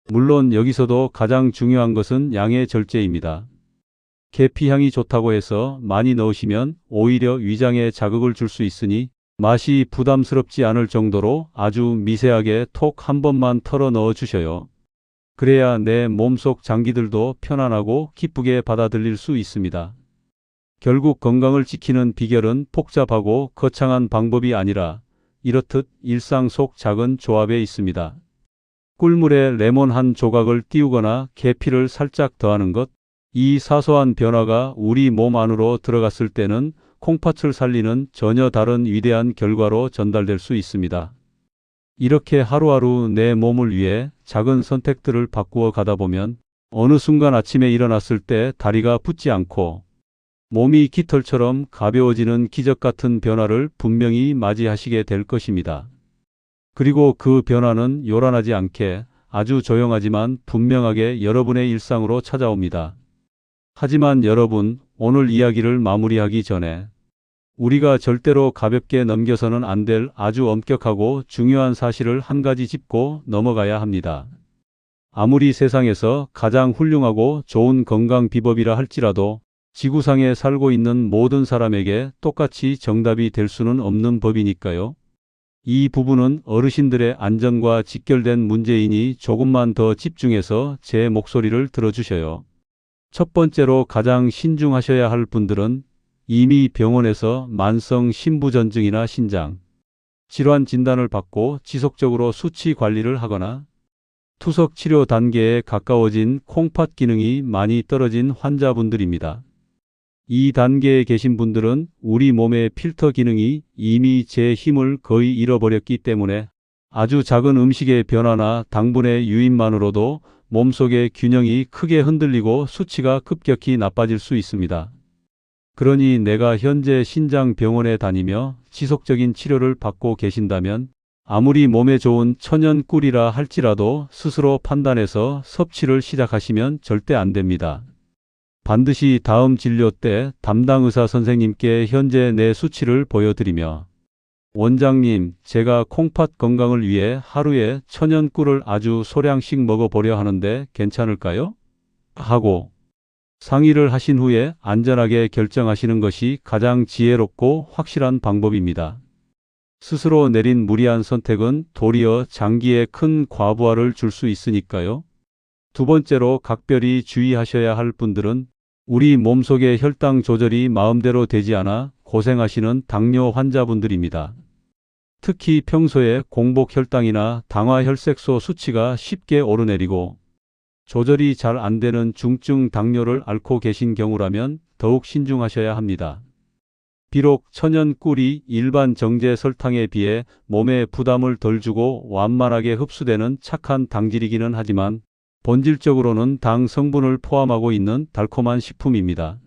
물론 여기서도 가장 중요한 것은 양의 절제입니다. 계피 향이 좋다고 해서 많이 넣으시면 오히려 위장에 자극을 줄 수 있으니 맛이 부담스럽지 않을 정도로 아주 미세하게 톡 한 번만 털어 넣어 주셔요. 그래야 내 몸속 장기들도 편안하고 기쁘게 받아들일 수 있습니다. 결국 건강을 지키는 비결은 복잡하고 거창한 방법이 아니라 이렇듯 일상 속 작은 조합에 있습니다. 꿀물에 레몬 한 조각을 띄우거나 계피를 살짝 더하는 것, 이 사소한 변화가 우리 몸 안으로 들어갔을 때는 콩팥을 살리는 전혀 다른 위대한 결과로 전달될 수 있습니다. 이렇게 하루하루 내 몸을 위해 작은 선택들을 바꾸어 가다 보면 어느 순간 아침에 일어났을 때 다리가 붓지 않고 몸이 깃털처럼 가벼워지는 기적 같은 변화를 분명히 맞이하시게 될 것입니다. 그리고 그 변화는 요란하지 않게 아주 조용하지만 분명하게 여러분의 일상으로 찾아옵니다. 하지만 여러분, 오늘 이야기를 마무리하기 전에 우리가 절대로 가볍게 넘겨서는 안 될 아주 엄격하고 중요한 사실을 한 가지 짚고 넘어가야 합니다. 아무리 세상에서 가장 훌륭하고 좋은 건강 비법이라 할지라도 지구상에 살고 있는 모든 사람에게 똑같이 정답이 될 수는 없는 법이니까요. 이 부분은 어르신들의 안전과 직결된 문제이니 조금만 더 집중해서 제 목소리를 들어주셔요. 첫 번째로 가장 신중하셔야 할 분들은 이미 병원에서 만성 신부전증이나 신장 질환 진단을 받고 지속적으로 수치 관리를 하거나 투석 치료 단계에 가까워진 콩팥 기능이 많이 떨어진 환자분들입니다. 이 단계에 계신 분들은 우리 몸의 필터 기능이 이미 제 힘을 거의 잃어버렸기 때문에 아주 작은 음식의 변화나 당분의 유입만으로도 몸속의 균형이 크게 흔들리고 수치가 급격히 나빠질 수 있습니다. 그러니 내가 현재 신장병원에 다니며 지속적인 치료를 받고 계신다면 아무리 몸에 좋은 천연 꿀이라 할지라도 스스로 판단해서 섭취를 시작하시면 절대 안 됩니다. 반드시 다음 진료 때 담당 의사 선생님께 현재 내 수치를 보여드리며 원장님, 제가 콩팥 건강을 위해 하루에 천연 꿀을 아주 소량씩 먹어보려 하는데 괜찮을까요? 하고 상의를 하신 후에 안전하게 결정하시는 것이 가장 지혜롭고 확실한 방법입니다. 스스로 내린 무리한 선택은 도리어 장기에 큰 과부하를 줄 수 있으니까요. 두 번째로 각별히 주의하셔야 할 분들은 우리 몸속의 혈당 조절이 마음대로 되지 않아 고생하시는 당뇨 환자분들입니다. 특히 평소에 공복 혈당이나 당화 혈색소 수치가 쉽게 오르내리고 조절이 잘 안 되는 중증 당뇨를 앓고 계신 경우라면 더욱 신중하셔야 합니다. 비록 천연 꿀이 일반 정제 설탕에 비해 몸에 부담을 덜 주고 완만하게 흡수되는 착한 당질이기는 하지만 본질적으로는 당 성분을 포함하고 있는 달콤한 식품입니다.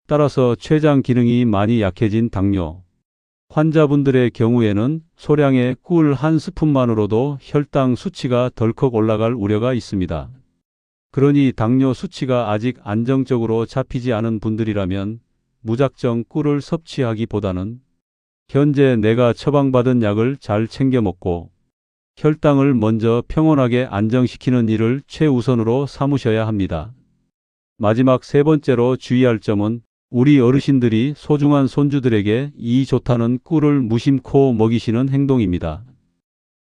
따라서 췌장 기능이 많이 약해진 당뇨 환자분들의 경우에는 소량의 꿀 한 스푼만으로도 혈당 수치가 덜컥 올라갈 우려가 있습니다. 그러니 당뇨 수치가 아직 안정적으로 잡히지 않은 분들이라면 무작정 꿀을 섭취하기보다는 현재 내가 처방받은 약을 잘 챙겨 먹고 혈당을 먼저 평온하게 안정시키는 일을 최우선으로 삼으셔야 합니다. 마지막 세 번째로 주의할 점은 우리 어르신들이 소중한 손주들에게 이 좋다는 꿀을 무심코 먹이시는 행동입니다.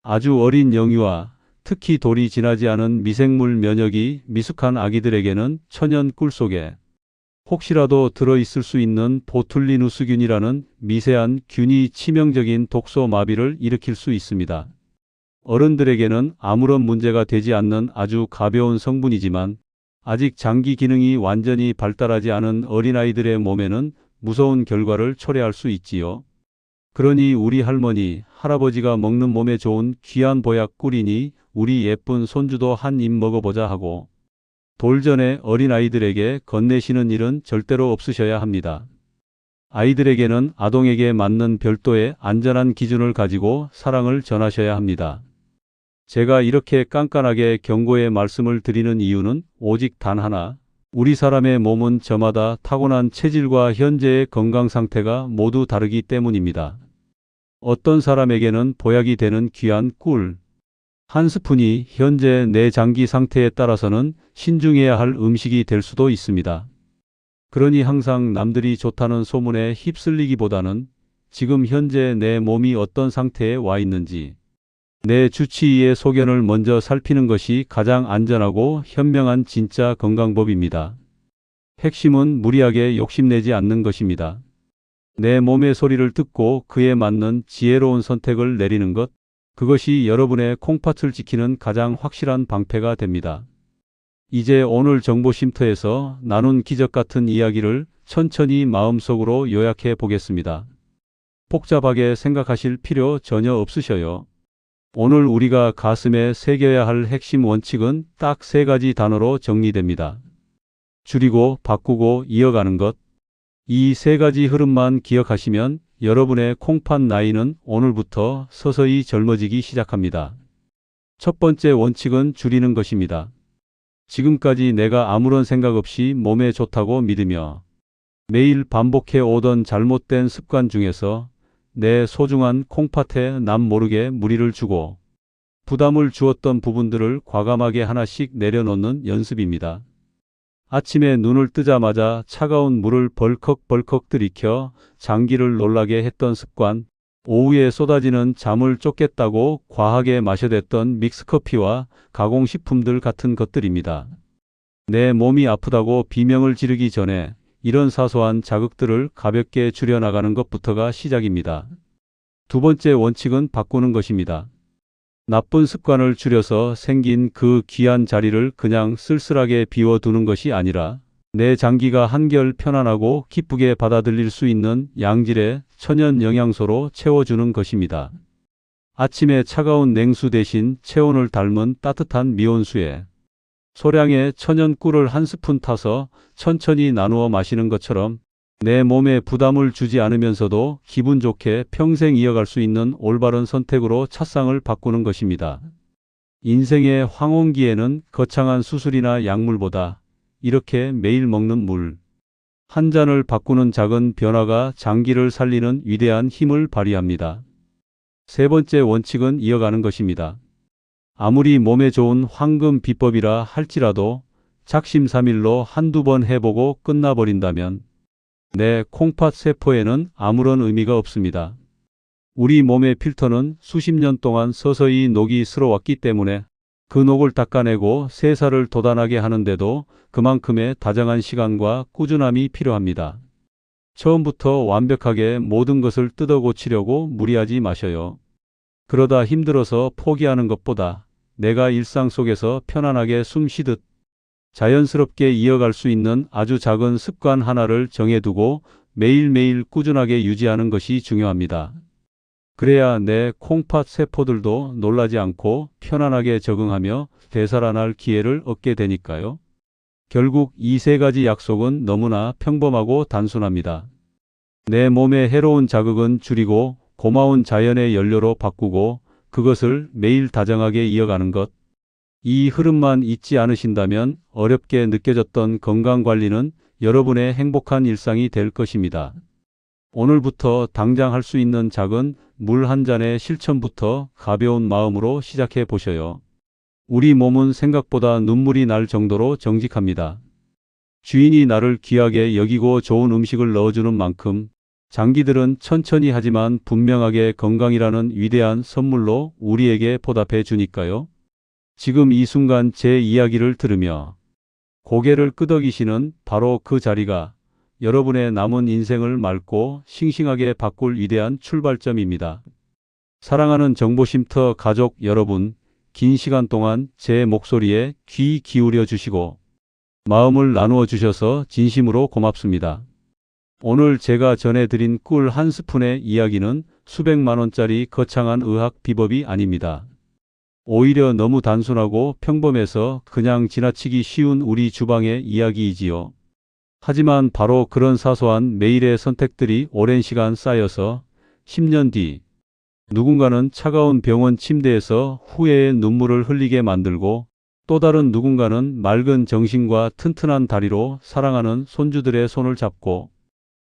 아주 어린 영유아, 특히 돌이 지나지 않은 미생물 면역이 미숙한 아기들에게는 천연 꿀 속에 혹시라도 들어있을 수 있는 보툴리누스균이라는 미세한 균이 치명적인 독소 마비를 일으킬 수 있습니다. 어른들에게는 아무런 문제가 되지 않는 아주 가벼운 성분이지만 아직 장기 기능이 완전히 발달하지 않은 어린아이들의 몸에는 무서운 결과를 초래할 수 있지요. 그러니 우리 할머니, 할아버지가 먹는 몸에 좋은 귀한 보약 꿀이니 우리 예쁜 손주도 한 입 먹어보자 하고 돌전에 어린아이들에게 건네시는 일은 절대로 없으셔야 합니다. 아이들에게는 아동에게 맞는 별도의 안전한 기준을 가지고 사랑을 전하셔야 합니다. 제가 이렇게 깐깐하게 경고의 말씀을 드리는 이유는 오직 단 하나, 우리 사람의 몸은 저마다 타고난 체질과 현재의 건강 상태가 모두 다르기 때문입니다. 어떤 사람에게는 보약이 되는 귀한 꿀 한 스푼이 현재 내 장기 상태에 따라서는 신중해야 할 음식이 될 수도 있습니다. 그러니 항상 남들이 좋다는 소문에 휩쓸리기보다는 지금 현재 내 몸이 어떤 상태에 와 있는지 내 주치의의 소견을 먼저 살피는 것이 가장 안전하고 현명한 진짜 건강법입니다. 핵심은 무리하게 욕심내지 않는 것입니다. 내 몸의 소리를 듣고 그에 맞는 지혜로운 선택을 내리는 것, 그것이 여러분의 콩팥을 지키는 가장 확실한 방패가 됩니다. 이제 오늘 정보쉼터에서 나눈 기적 같은 이야기를 천천히 마음속으로 요약해 보겠습니다. 복잡하게 생각하실 필요 전혀 없으셔요. 오늘 우리가 가슴에 새겨야 할 핵심 원칙은 딱 세 가지 단어로 정리됩니다. 줄이고 바꾸고 이어가는 것. 이 세 가지 흐름만 기억하시면 여러분의 콩팥 나이는 오늘부터 서서히 젊어지기 시작합니다. 첫 번째 원칙은 줄이는 것입니다. 지금까지 내가 아무런 생각 없이 몸에 좋다고 믿으며 매일 반복해 오던 잘못된 습관 중에서 내 소중한 콩팥에 남 모르게 무리를 주고 부담을 주었던 부분들을 과감하게 하나씩 내려놓는 연습입니다. 아침에 눈을 뜨자마자 차가운 물을 벌컥벌컥 들이켜 장기를 놀라게 했던 습관, 오후에 쏟아지는 잠을 쫓겠다고 과하게 마셔댔던 믹스커피와 가공식품들 같은 것들입니다. 내 몸이 아프다고 비명을 지르기 전에 이런 사소한 자극들을 가볍게 줄여나가는 것부터가 시작입니다. 두 번째 원칙은 바꾸는 것입니다. 나쁜 습관을 줄여서 생긴 그 귀한 자리를 그냥 쓸쓸하게 비워두는 것이 아니라 내 장기가 한결 편안하고 기쁘게 받아들일 수 있는 양질의 천연 영양소로 채워주는 것입니다. 아침에 차가운 냉수 대신 체온을 닮은 따뜻한 미온수에 소량의 천연 꿀을 한 스푼 타서 천천히 나누어 마시는 것처럼 내 몸에 부담을 주지 않으면서도 기분 좋게 평생 이어갈 수 있는 올바른 선택으로 찻상을 바꾸는 것입니다. 인생의 황혼기에는 거창한 수술이나 약물보다 이렇게 매일 먹는 물 한 잔을 바꾸는 작은 변화가 장기를 살리는 위대한 힘을 발휘합니다. 세 번째 원칙은 이어가는 것입니다. 아무리 몸에 좋은 황금 비법이라 할지라도 작심삼일로 한두 번 해보고 끝나버린다면 내 콩팥 세포에는 아무런 의미가 없습니다. 우리 몸의 필터는 수십 년 동안 서서히 녹이 슬어왔기 때문에 그 녹을 닦아내고 세살을 돋아나게 하는데도 그만큼의 다정한 시간과 꾸준함이 필요합니다. 처음부터 완벽하게 모든 것을 뜯어 고치려고 무리하지 마셔요. 그러다 힘들어서 포기하는 것보다 내가 일상 속에서 편안하게 숨 쉬듯 자연스럽게 이어갈 수 있는 아주 작은 습관 하나를 정해두고 매일매일 꾸준하게 유지하는 것이 중요합니다. 그래야 내 콩팥 세포들도 놀라지 않고 편안하게 적응하며 되살아날 기회를 얻게 되니까요. 결국 이 세 가지 약속은 너무나 평범하고 단순합니다. 내 몸에 해로운 자극은 줄이고 고마운 자연의 연료로 바꾸고 그것을 매일 다정하게 이어가는 것. 이 흐름만 잊지 않으신다면 어렵게 느껴졌던 건강관리는 여러분의 행복한 일상이 될 것입니다. 오늘부터 당장 할 수 있는 작은 물 한 잔의 실천부터 가벼운 마음으로 시작해 보셔요. 우리 몸은 생각보다 눈물이 날 정도로 정직합니다. 주인이 나를 귀하게 여기고 좋은 음식을 넣어주는 만큼 장기들은 천천히 하지만 분명하게 건강이라는 위대한 선물로 우리에게 보답해 주니까요. 지금 이 순간 제 이야기를 들으며 고개를 끄덕이시는 바로 그 자리가 여러분의 남은 인생을 맑고 싱싱하게 바꿀 위대한 출발점입니다. 사랑하는 정보쉼터 가족 여러분, 긴 시간 동안 제 목소리에 귀 기울여 주시고 마음을 나누어 주셔서 진심으로 고맙습니다. 오늘 제가 전해드린 꿀 한 스푼의 이야기는 수백만 원짜리 거창한 의학 비법이 아닙니다. 오히려 너무 단순하고 평범해서 그냥 지나치기 쉬운 우리 주방의 이야기이지요. 하지만 바로 그런 사소한 매일의 선택들이 오랜 시간 쌓여서 10년 뒤 누군가는 차가운 병원 침대에서 후회의 눈물을 흘리게 만들고 또 다른 누군가는 맑은 정신과 튼튼한 다리로 사랑하는 손주들의 손을 잡고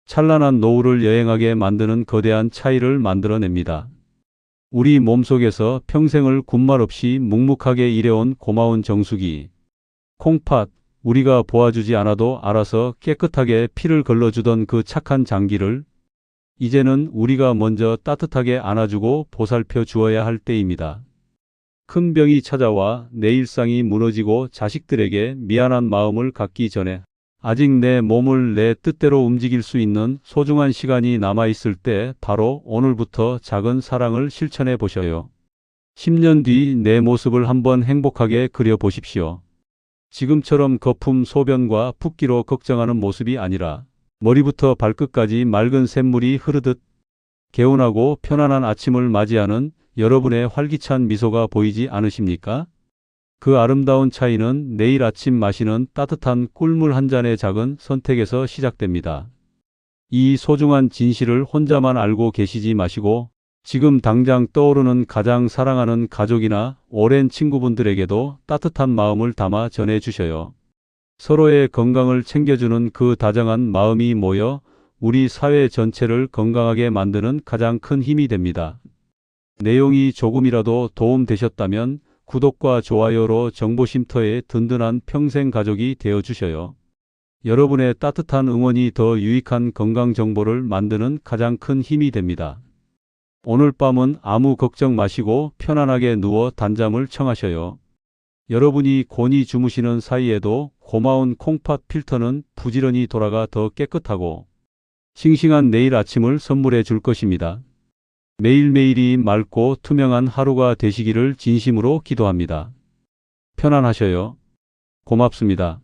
찬란한 노후를 여행하게 만드는 거대한 차이를 만들어냅니다. 우리 몸속에서 평생을 군말 없이 묵묵하게 일해온 고마운 정수기, 콩팥, 우리가 보아주지 않아도 알아서 깨끗하게 피를 걸러주던 그 착한 장기를 이제는 우리가 먼저 따뜻하게 안아주고 보살펴 주어야 할 때입니다. 큰 병이 찾아와 내 일상이 무너지고 자식들에게 미안한 마음을 갖기 전에 아직 내 몸을 내 뜻대로 움직일 수 있는 소중한 시간이 남아있을 때 바로 오늘부터 작은 사랑을 실천해 보셔요. 10년 뒤 내 모습을 한번 행복하게 그려보십시오. 지금처럼 거품 소변과 붓기로 걱정하는 모습이 아니라 머리부터 발끝까지 맑은 샘물이 흐르듯 개운하고 편안한 아침을 맞이하는 여러분의 활기찬 미소가 보이지 않으십니까? 그 아름다운 차이는 내일 아침 마시는 따뜻한 꿀물 한 잔의 작은 선택에서 시작됩니다. 이 소중한 진실을 혼자만 알고 계시지 마시고 지금 당장 떠오르는 가장 사랑하는 가족이나 오랜 친구분들에게도 따뜻한 마음을 담아 전해 주셔요. 서로의 건강을 챙겨주는 그 다정한 마음이 모여 우리 사회 전체를 건강하게 만드는 가장 큰 힘이 됩니다. 내용이 조금이라도 도움 되셨다면 구독과 좋아요로 정보쉼터의 든든한 평생 가족이 되어 주셔요. 여러분의 따뜻한 응원이 더 유익한 건강 정보를 만드는 가장 큰 힘이 됩니다. 오늘 밤은 아무 걱정 마시고 편안하게 누워 단잠을 청하셔요. 여러분이 곤히 주무시는 사이에도 고마운 콩팥 필터는 부지런히 돌아가 더 깨끗하고 싱싱한 내일 아침을 선물해 줄 것입니다. 매일매일이 맑고 투명한 하루가 되시기를 진심으로 기도합니다. 편안하셔요. 고맙습니다.